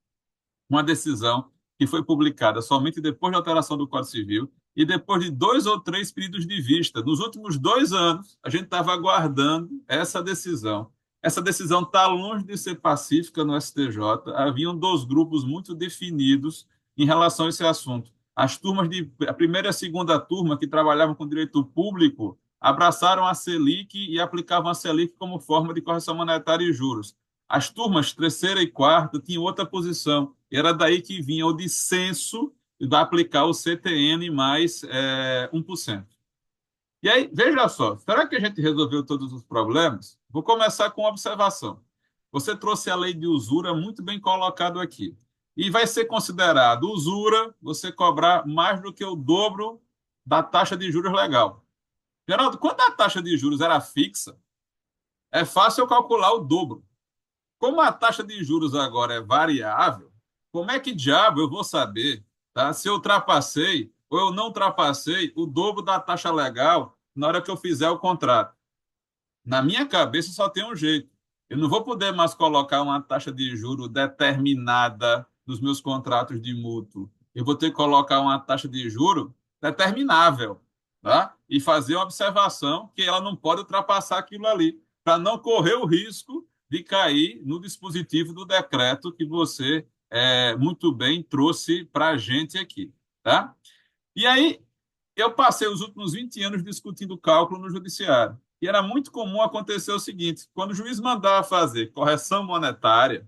uma decisão que foi publicada somente depois da alteração do Código Civil e depois de 2 ou 3 pedidos de vista. Nos últimos 2 anos, a gente estava aguardando essa decisão. Essa decisão está longe de ser pacífica no STJ. Haviam 2 grupos muito definidos em relação a esse assunto. A primeira e a segunda turma, que trabalhavam com direito público, abraçaram a Selic e aplicavam a Selic como forma de correção monetária e juros. As turmas terceira e quarta tinham outra posição. Era daí que vinha o dissenso de aplicar o CTN mais 1%. E aí, veja só, será que a gente resolveu todos os problemas? Vou começar com uma observação. Você trouxe a lei de usura muito bem colocado aqui. E vai ser considerado usura você cobrar mais do que o dobro da taxa de juros legal. Geraldo, quando a taxa de juros era fixa, é fácil eu calcular o dobro. Como a taxa de juros agora é variável, como é que diabo eu vou saber, tá, se eu ultrapassei ou eu não ultrapassei o dobro da taxa legal na hora que eu fizer o contrato? Na minha cabeça só tem um jeito. Eu não vou poder mais colocar uma taxa de juro determinada nos meus contratos de mútuo. Eu vou ter que colocar uma taxa de juro determinável, tá? E fazer uma observação que ela não pode ultrapassar aquilo ali, para não correr o risco de cair no dispositivo do decreto que você muito bem trouxe para a gente aqui, tá? E aí, eu passei os últimos 20 anos discutindo cálculo no judiciário. E era muito comum acontecer o seguinte: quando o juiz mandava fazer correção monetária,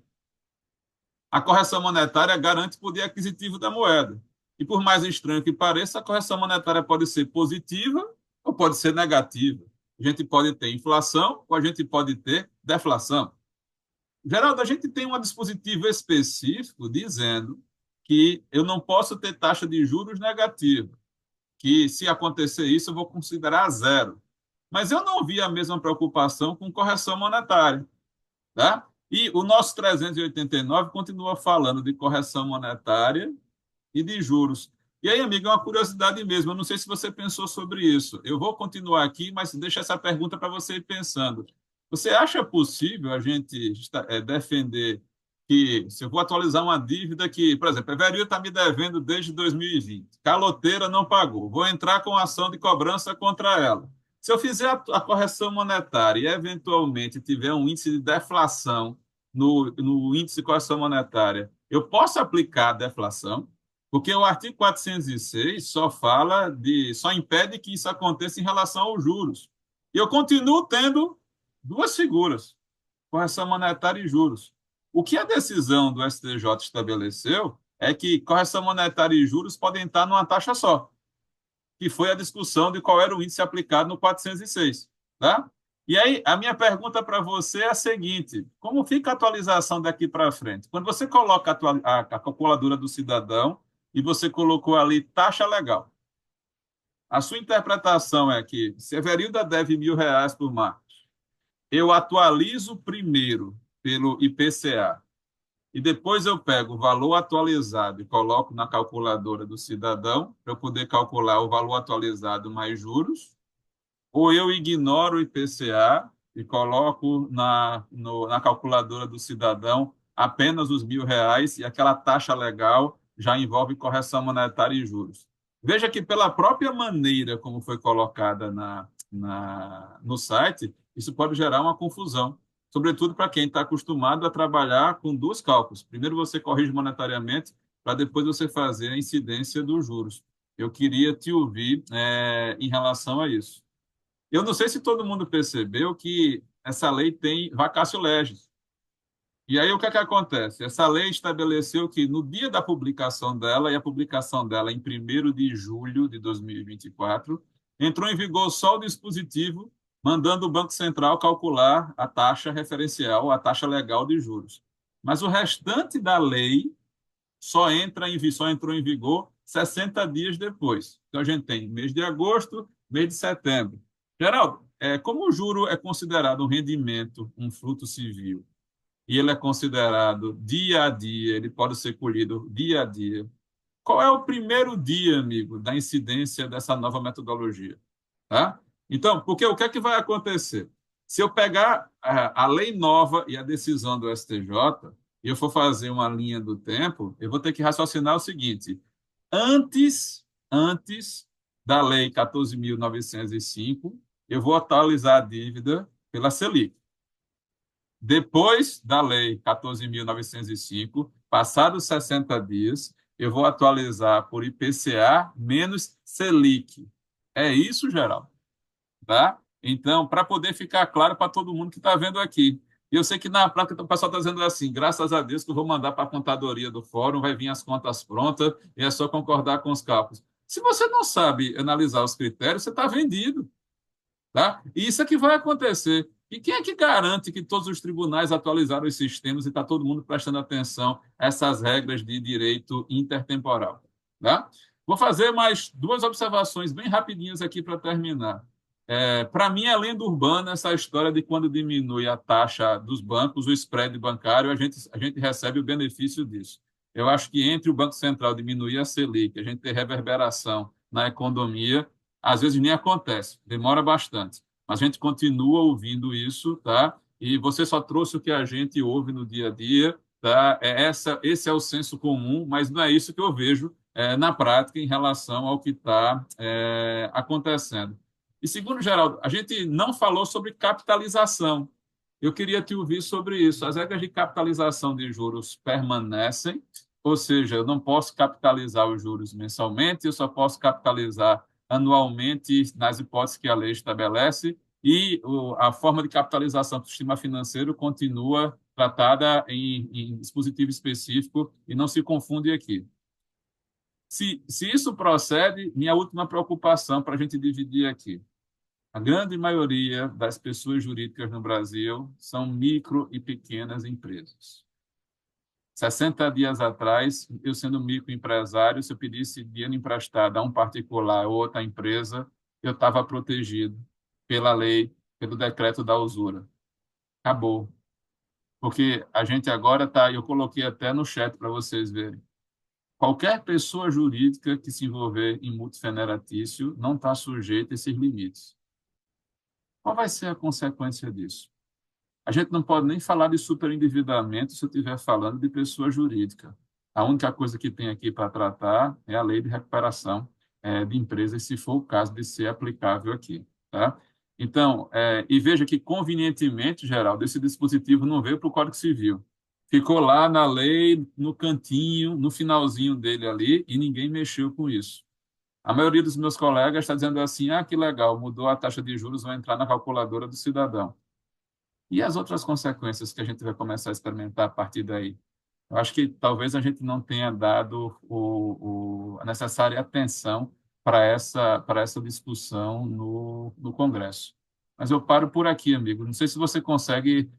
a correção monetária garante o poder aquisitivo da moeda. E por mais estranho que pareça, a correção monetária pode ser positiva ou pode ser negativa. A gente pode ter inflação ou a gente pode ter deflação. Geraldo, a gente tem um dispositivo específico dizendo que eu não posso ter taxa de juros negativa, que se acontecer isso eu vou considerar zero. Mas eu não vi a mesma preocupação com correção monetária, tá? E o nosso 389 continua falando de correção monetária e de juros. E aí, amigo, é uma curiosidade mesmo. Eu não sei se você pensou sobre isso. Eu vou continuar aqui, mas deixa essa pergunta para você ir pensando. Você acha possível a gente defender que, se eu vou atualizar uma dívida que, por exemplo, a Everil está me devendo desde 2020, caloteira não pagou, vou entrar com ação de cobrança contra ela. Se eu fizer a correção monetária e, eventualmente, tiver um índice de deflação no índice de correção monetária, eu posso aplicar a deflação? Porque o artigo 406 só impede que isso aconteça em relação aos juros. E eu continuo tendo duas figuras, correção monetária e juros. O que a decisão do STJ estabeleceu é que correção monetária e juros podem estar numa taxa só, que foi a discussão de qual era o índice aplicado no 406, tá? E aí, a minha pergunta para você é a seguinte: como fica a atualização daqui para frente? Quando você coloca a calculadora do cidadão e você colocou ali taxa legal, a sua interpretação é que se a Everilda deve R$ 1.000 por Marcos, eu atualizo primeiro pelo IPCA e depois eu pego o valor atualizado e coloco na calculadora do cidadão para eu poder calcular o valor atualizado mais juros, ou eu ignoro o IPCA e coloco na calculadora do cidadão apenas os R$ 1.000 e aquela taxa legal já envolve correção monetária e juros. Veja que pela própria maneira como foi colocada no site, isso pode gerar uma confusão, sobretudo para quem está acostumado a trabalhar com dois cálculos. Primeiro você corrige monetariamente, para depois você fazer a incidência dos juros. Eu queria te ouvir em relação a isso. Eu não sei se todo mundo percebeu que essa lei tem vacatio legis. E aí o que é que acontece? Essa lei estabeleceu que no dia da publicação dela, e a publicação dela em 1º de julho de 2024, entrou em vigor só o dispositivo mandando o Banco Central calcular a taxa referencial, a taxa legal de juros. Mas o restante da lei só entrou em vigor 60 dias depois. Então a gente tem mês de agosto, mês de setembro. Geraldo, como o juro é considerado um rendimento, um fruto civil, e ele é considerado dia a dia, ele pode ser colhido dia a dia, qual é o primeiro dia, amigo, da incidência dessa nova metodologia? Tá? Então, porque o que é que vai acontecer? Se eu pegar a lei nova e a decisão do STJ, e eu for fazer uma linha do tempo, eu vou ter que raciocinar o seguinte: antes da lei 14.905, eu vou atualizar a dívida pela Selic. Depois da lei 14.905, passados 60 dias, eu vou atualizar por IPCA menos Selic. É isso, Geraldo? Tá? Então, para poder ficar claro para todo mundo que está vendo aqui. E eu sei que na prática o pessoal está dizendo assim: graças a Deus que eu vou mandar para a contadoria do fórum, vai vir as contas prontas e é só concordar com os cálculos. Se você não sabe analisar os critérios, você está vendido. Tá? E isso é que vai acontecer. E quem é que garante que todos os tribunais atualizaram os sistemas e está todo mundo prestando atenção a essas regras de direito intertemporal? Tá? Vou fazer mais duas observações bem rapidinhas aqui para terminar. Para mim, é lenda urbana essa história de quando diminui a taxa dos bancos, o spread bancário, a gente recebe o benefício disso. Eu acho que entre o Banco Central diminuir a Selic, a gente ter reverberação na economia, às vezes nem acontece, demora bastante. Mas a gente continua ouvindo isso, tá? E você só trouxe o que a gente ouve no dia a dia, tá? Esse é o senso comum, mas não é isso que eu vejo na prática em relação ao que está acontecendo. E segundo, Geraldo, a gente não falou sobre capitalização. Eu queria te ouvir sobre isso. As regras de capitalização de juros permanecem, ou seja, eu não posso capitalizar os juros mensalmente, eu só posso capitalizar anualmente nas hipóteses que a lei estabelece, e a forma de capitalização do sistema financeiro continua tratada em dispositivo específico e não se confunde aqui. Se isso procede, minha última preocupação para a gente dividir aqui. A grande maioria das pessoas jurídicas no Brasil são micro e pequenas empresas. 60 dias atrás, eu sendo microempresário, se eu pedisse dinheiro emprestado a um particular ou outra empresa, eu estava protegido pela lei, pelo decreto da usura. Acabou. Porque a gente agora está, eu coloquei até no chat para vocês verem, qualquer pessoa jurídica que se envolver em multifeneratício não está sujeita a esses limites. Qual vai ser a consequência disso? A gente não pode nem falar de superendividamento se eu estiver falando de pessoa jurídica. A única coisa que tem aqui para tratar é a lei de recuperação de empresas, se for o caso de ser aplicável aqui. Tá? Então, e veja que, convenientemente, Geraldo, esse dispositivo não veio para o Código Civil. Ficou lá na lei, no cantinho, no finalzinho dele ali, e ninguém mexeu com isso. A maioria dos meus colegas está dizendo assim, que legal, mudou a taxa de juros, vai entrar na calculadora do cidadão. E as outras consequências que a gente vai começar a experimentar a partir daí? Eu acho que talvez a gente não tenha dado a necessária atenção para essa discussão no Congresso. Mas eu paro por aqui, amigo. Não sei se você consegue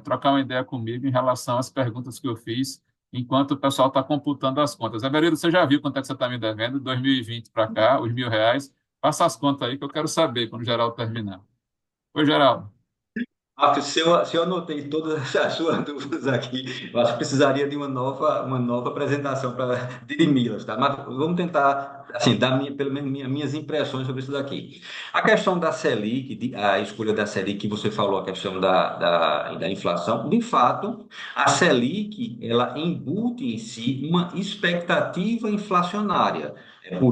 trocar uma ideia comigo em relação às perguntas que eu fiz, enquanto o pessoal está computando as contas. Everildo, você já viu quanto é que você está me devendo? 2020 para cá, os R$ 1.000. Passa as contas aí que eu quero saber quando o Geraldo terminar. Oi, Geraldo. Marcos, se eu anotei todas as suas dúvidas aqui, eu acho que precisaria de uma nova apresentação para dirimi-las, tá? Mas vamos tentar, assim, dar pelo menos minhas impressões sobre isso daqui. A questão da Selic, a escolha da Selic, que você falou, a questão da inflação, de fato, a Selic, ela embute em si uma expectativa inflacionária.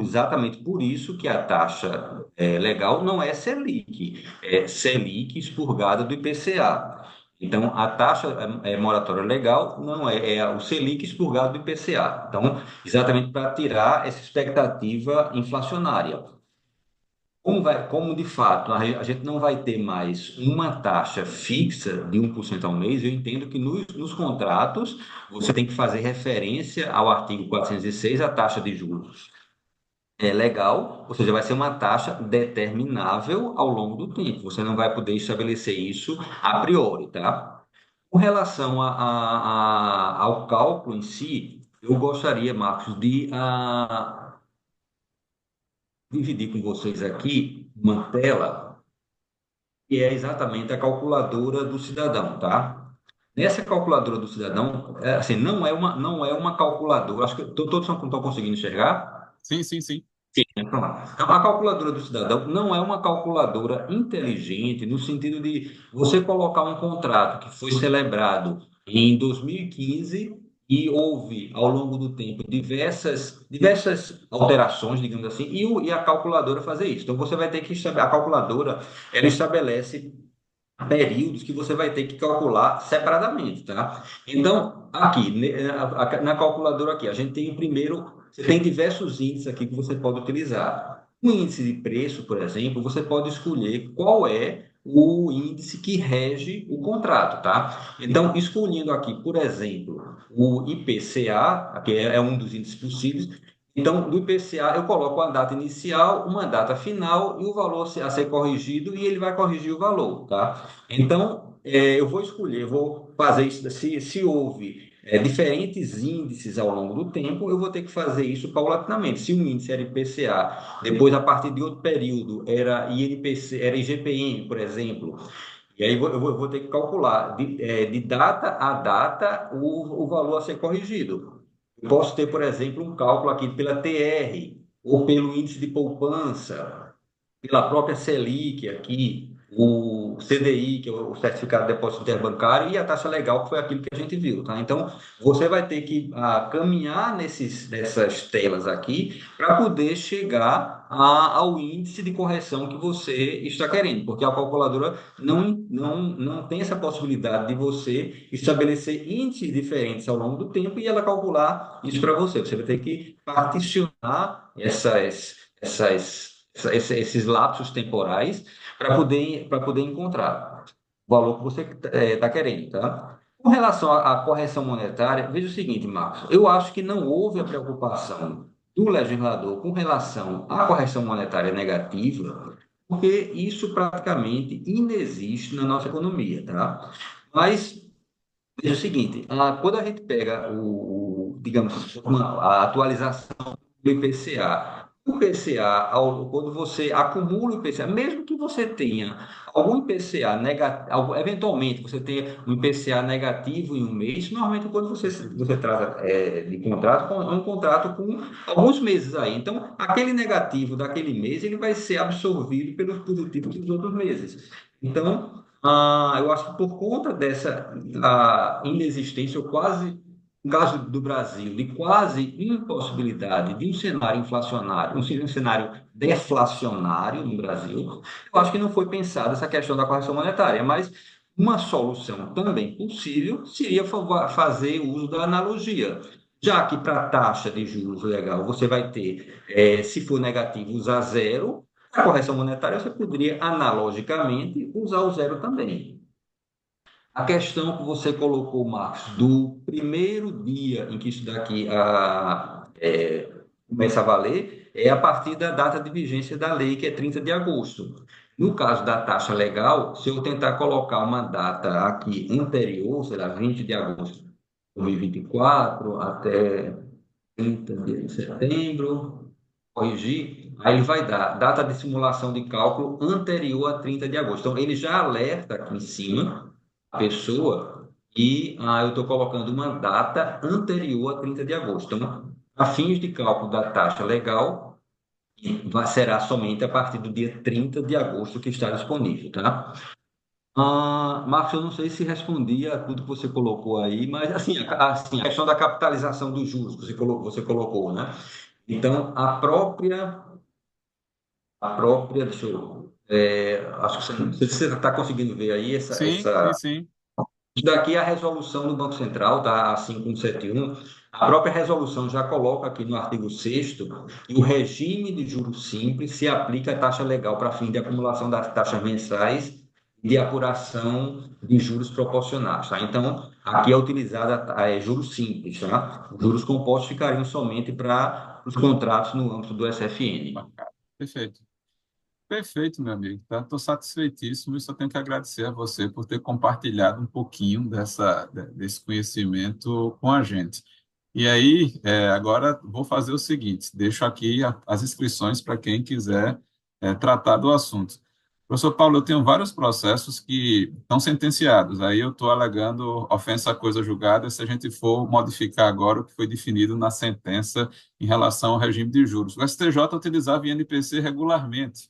Exatamente por isso que a taxa legal não é Selic, é Selic expurgada do IPCA. Então, a taxa moratória legal não é o Selic expurgado do IPCA. Então, exatamente para tirar essa expectativa inflacionária. Como de fato a gente não vai ter mais uma taxa fixa de 1% ao mês, eu entendo que nos contratos você tem que fazer referência ao artigo 406, a taxa de juros é legal, ou seja, vai ser uma taxa determinável ao longo do tempo. Você não vai poder estabelecer isso a priori, tá? Com relação ao cálculo em si, eu gostaria, Marcos, de dividir com vocês aqui uma tela que é exatamente a calculadora do cidadão, tá? Nessa calculadora do cidadão, assim, não é uma calculadora. Acho que todos estão conseguindo enxergar. Sim, sim, sim. Sim, então, a calculadora do cidadão não é uma calculadora inteligente no sentido de você colocar um contrato que foi celebrado em 2015 e houve, ao longo do tempo, diversas alterações, digamos assim, e a calculadora fazer isso. Então, você vai ter que a calculadora, ela estabelece períodos que você vai ter que calcular separadamente, tá? Então, aqui, na calculadora aqui, a gente tem primeiro, você tem diversos índices aqui que você pode utilizar. O índice de preço, por exemplo, você pode escolher qual é o índice que rege o contrato, tá? Então, escolhendo aqui, por exemplo, o IPCA, que é um dos índices possíveis, então, do IPCA, eu coloco a data inicial, uma data final e o valor a ser corrigido e ele vai corrigir o valor, tá? Então, eu vou escolher, vou fazer isso, se houve diferentes índices ao longo do tempo, eu vou ter que fazer isso paulatinamente. Se um índice era IPCA, depois, a partir de outro período, era INPC, era IGPM, por exemplo, e aí eu vou ter que calcular de data a data o valor a ser corrigido. Eu posso ter, por exemplo, um cálculo aqui pela TR, ou pelo índice de poupança, pela própria Selic aqui, o CDI, que é o Certificado de Depósito Interbancário, e a taxa legal, que foi aquilo que a gente viu, tá? Então, você vai ter que caminhar nessas telas aqui para poder chegar ao índice de correção que você está querendo, porque a calculadora não tem essa possibilidade de você estabelecer índices diferentes ao longo do tempo e ela calcular isso para você. Você vai ter que particionar esses lapsos temporais para poder encontrar o valor que você está querendo, tá? Com relação à correção monetária, veja o seguinte, Marcos, eu acho que não houve a preocupação do legislador com relação à correção monetária negativa, porque isso praticamente inexiste na nossa economia, tá? Mas veja o seguinte, quando a gente pega digamos, a atualização do IPCA. O IPCA, quando você acumula o IPCA, mesmo que você tenha algum IPCA negativo, eventualmente você tenha um IPCA negativo em um mês, normalmente quando você trata de contrato, é um contrato com alguns meses aí. Então, aquele negativo daquele mês, ele vai ser absorvido pelos positivos dos outros meses. Então, eu acho que por conta dessa inexistência, ou quase no caso do Brasil, de quase impossibilidade de um cenário inflacionário, um cenário deflacionário no Brasil, eu acho que não foi pensada essa questão da correção monetária, mas uma solução também possível seria fazer uso da analogia, já que para a taxa de juros legal você vai ter, se for negativo, usar zero, a correção monetária você poderia analogicamente usar o zero também. A questão que você colocou, Marcos, do primeiro dia em que isso daqui começa a valer, é a partir da data de vigência da lei, que é 30 de agosto. No caso da taxa legal, se eu tentar colocar uma data aqui anterior, sei lá, 20 de agosto de 2024 até 30 de setembro, corrigir, aí ele vai dar data de simulação de cálculo anterior a 30 de agosto. Então, ele já alerta aqui em cima a pessoa e eu estou colocando uma data anterior a 30 de agosto. Então, a fins de cálculo da taxa legal, será somente a partir do dia 30 de agosto que está disponível, tá? Marcos, eu não sei se respondi a tudo que você colocou aí, mas assim, a questão da capitalização dos juros que você colocou, né? Então, deixa eu, acho que não sei se você está conseguindo ver aí Sim, sim, sim. isso daqui é a resolução do Banco Central, tá? A 5171. A própria resolução já coloca aqui no artigo 6º que o regime de juros simples se aplica à taxa legal para fim de acumulação das taxas mensais e de apuração de juros proporcionais, tá? Então, aqui é utilizada juros simples, tá? Os juros compostos ficariam somente para os contratos no âmbito do SFN. Perfeito. Perfeito, meu amigo. Estou satisfeitíssimo e só tenho que agradecer a você por ter compartilhado um pouquinho desse conhecimento com a gente. E aí, agora vou fazer o seguinte: deixo aqui as inscrições para quem quiser tratar do assunto. Professor Paulo, eu tenho vários processos que estão sentenciados. Aí eu estou alegando ofensa à coisa julgada se a gente for modificar agora o que foi definido na sentença em relação ao regime de juros. O STJ utilizava o INPC regularmente.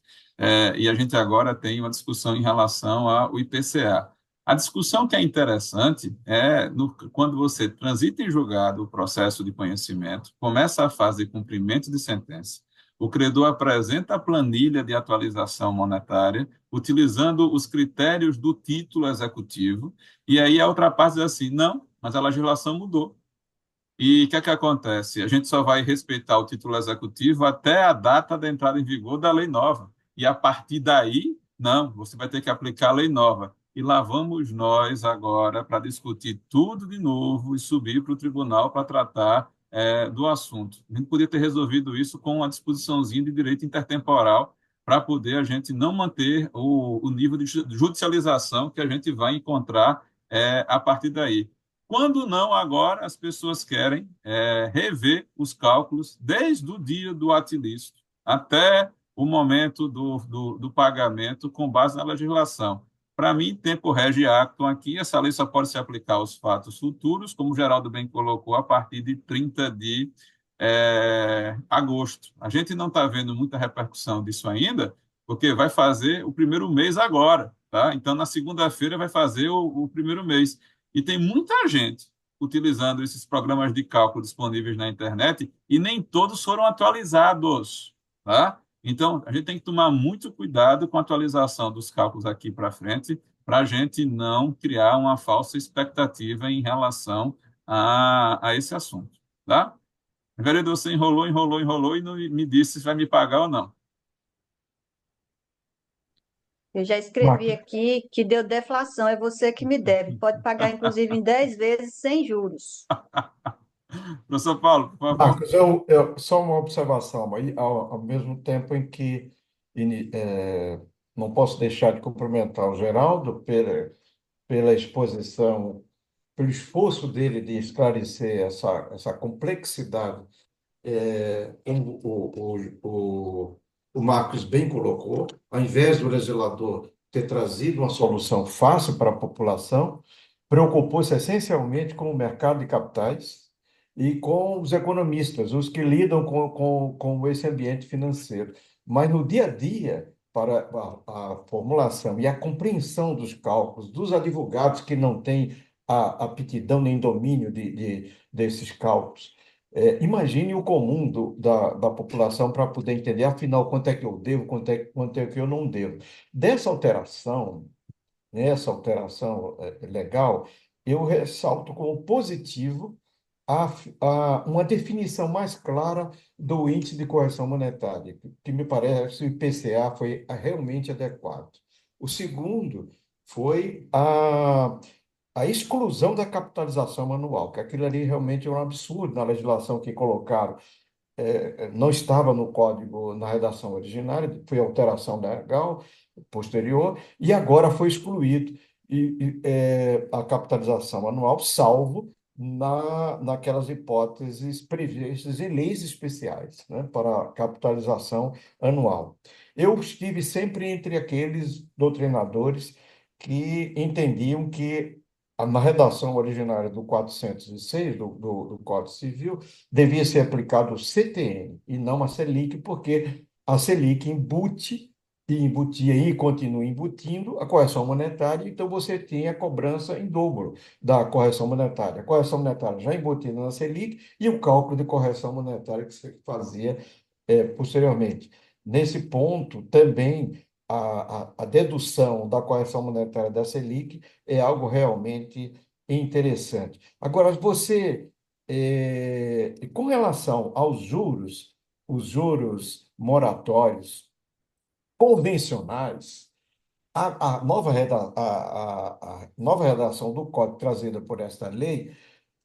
E a gente agora tem uma discussão em relação ao IPCA. A discussão que é interessante é quando você transita em julgado o processo de conhecimento, começa a fase de cumprimento de sentença, o credor apresenta a planilha de atualização monetária, utilizando os critérios do título executivo, e aí a outra parte diz assim, não, mas a legislação mudou. E o que é que acontece? A gente só vai respeitar o título executivo até a data da entrada em vigor da lei nova. E a partir daí, não, você vai ter que aplicar a lei nova. E lá vamos nós agora para discutir tudo de novo e subir para o tribunal para tratar do assunto. A gente podia ter resolvido isso com uma disposiçãozinha de direito intertemporal para poder a gente não manter o nível de judicialização que a gente vai encontrar a partir daí. Quando não, agora as pessoas querem rever os cálculos desde o dia do atilício até o momento do pagamento com base na legislação. Para mim, tempo rege actum aqui, essa lei só pode se aplicar aos fatos futuros, como o Geraldo bem colocou, a partir de 30 de agosto. A gente não está vendo muita repercussão disso ainda, porque vai fazer o primeiro mês agora, tá? Então, na segunda-feira vai fazer o primeiro mês. E tem muita gente utilizando esses programas de cálculo disponíveis na internet e nem todos foram atualizados, tá? Então, a gente tem que tomar muito cuidado com a atualização dos cálculos aqui para frente, para a gente não criar uma falsa expectativa em relação a esse assunto, tá? Vereador, você enrolou, enrolou, enrolou e não me disse se vai me pagar ou não. Eu já escrevi aqui que deu deflação, é você que me deve. Pode pagar, inclusive, em 10 vezes sem juros. Professor Paulo, por favor. Marcos, só uma observação aí, ao mesmo tempo em que não posso deixar de cumprimentar o Geraldo pela exposição, pelo esforço dele de esclarecer essa complexidade, como o Marcos bem colocou, ao invés do legislador ter trazido uma solução fácil para a população, preocupou-se essencialmente com o mercado de capitais e com os economistas, os que lidam com esse ambiente financeiro. Mas no dia a dia, para a formulação e a compreensão dos cálculos, dos advogados que não têm a aptidão nem domínio desses cálculos, imagine o comum da população para poder entender, afinal, quanto é que eu devo, quanto é que eu não devo. Dessa alteração, nessa alteração legal, eu ressalto como positivo uma definição mais clara do índice de correção monetária, que me parece o IPCA foi realmente adequado. O segundo foi a exclusão da capitalização anual, que aquilo ali realmente é um absurdo na legislação que colocaram. Não estava no código, na redação originária, foi alteração legal posterior, e agora foi excluído a capitalização anual, salvo naquelas hipóteses previstas em leis especiais, né, para capitalização anual. Eu estive sempre entre aqueles doutrinadores que entendiam que na redação originária do 406 do Código Civil, devia ser aplicado o CTN e não a Selic, porque a Selic embute e embutia e continua embutindo a correção monetária, então você tem a cobrança em dobro da correção monetária. A correção monetária já embutida na Selic e o cálculo de correção monetária que você fazia posteriormente. Nesse ponto, também a dedução da correção monetária da Selic é algo realmente interessante. Agora, com relação aos juros, os juros moratórios convencionais, a nova redação do Código trazida por esta lei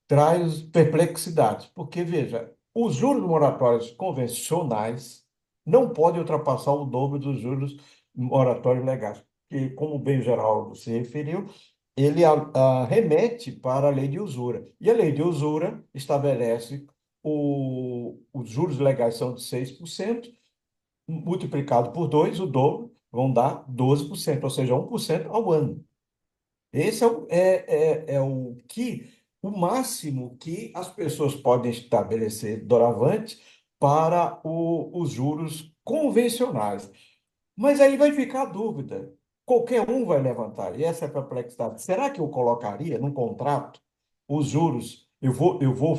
traz perplexidades, porque, veja, os juros moratórios convencionais não podem ultrapassar o dobro dos juros moratórios legais, que, como bem Geraldo se referiu, ele remete para a lei de usura. E a lei de usura estabelece os juros legais são de 6%, multiplicado por 2, o dobro, vão dar 12%, ou seja, 1% ao ano. Esse o máximo que as pessoas podem estabelecer doravante para os juros convencionais. Mas aí vai ficar a dúvida. Qualquer um vai levantar, e essa é a perplexidade. Será que eu colocaria num contrato os juros? Eu vou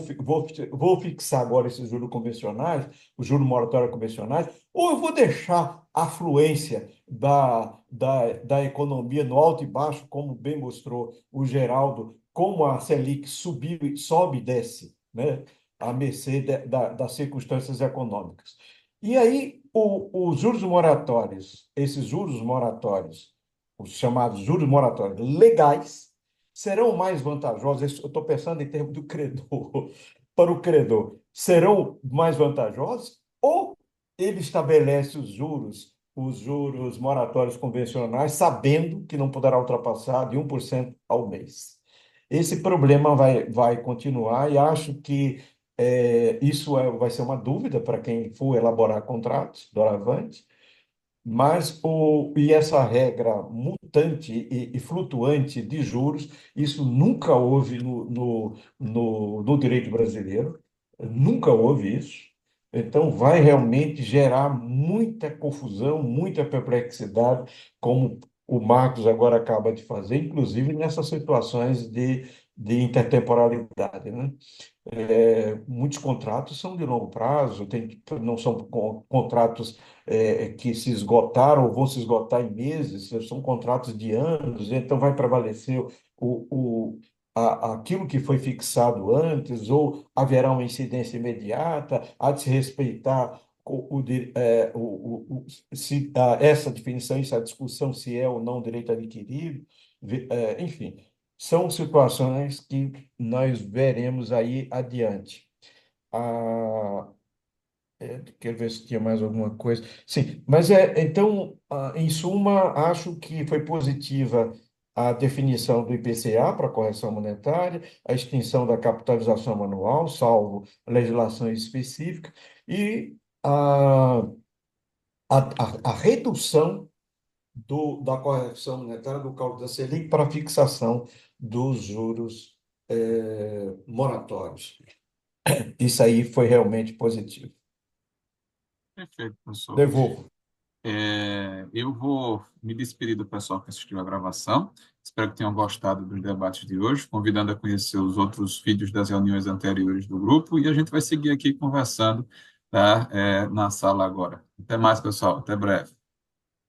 fixar agora esses juros convencionais, os juros moratórios convencionais, ou eu vou deixar a fluência da economia no alto e baixo, como bem mostrou o Geraldo, como a Selic sobe e desce, né, à mercê das circunstâncias econômicas. E aí, os juros moratórios, esses juros moratórios, os chamados juros moratórios legais, serão mais vantajosos, eu estou pensando em termos do credor, para o credor, serão mais vantajosos ou ele estabelece os juros moratórios convencionais, sabendo que não poderá ultrapassar de 1% ao mês? esse problema vai continuar e acho que vai ser uma dúvida para quem for elaborar contratos doravante, mas essa regra mutante e flutuante de juros, isso nunca houve no direito brasileiro, nunca houve isso. Então, vai realmente gerar muita confusão, muita perplexidade, como o Marcos agora acaba de fazer, inclusive nessas situações de intertemporalidade, né? Muitos contratos são de longo prazo, não são contratos que se esgotaram ou vão se esgotar em meses, são contratos de anos, então vai prevalecer aquilo que foi fixado antes, ou haverá uma incidência imediata, há de se respeitar essa definição, essa discussão se é ou não direito adquirido, enfim. São situações que nós veremos aí adiante. Ah, quero ver se tinha mais alguma coisa. Sim, mas então, em suma, acho que foi positiva a definição do IPCA para correção monetária, a extinção da capitalização manual, salvo legislação específica, e a, a redução da correção monetária do cálculo da Selic para a fixação dos juros moratórios. Isso aí foi realmente positivo. Perfeito, professor. Devolvo. Eu vou me despedir do pessoal que assistiu a gravação. Espero que tenham gostado dos debates de hoje, convidando a conhecer os outros vídeos das reuniões anteriores do grupo, e a gente vai seguir aqui conversando, tá, na sala agora. Até mais, pessoal. Até breve.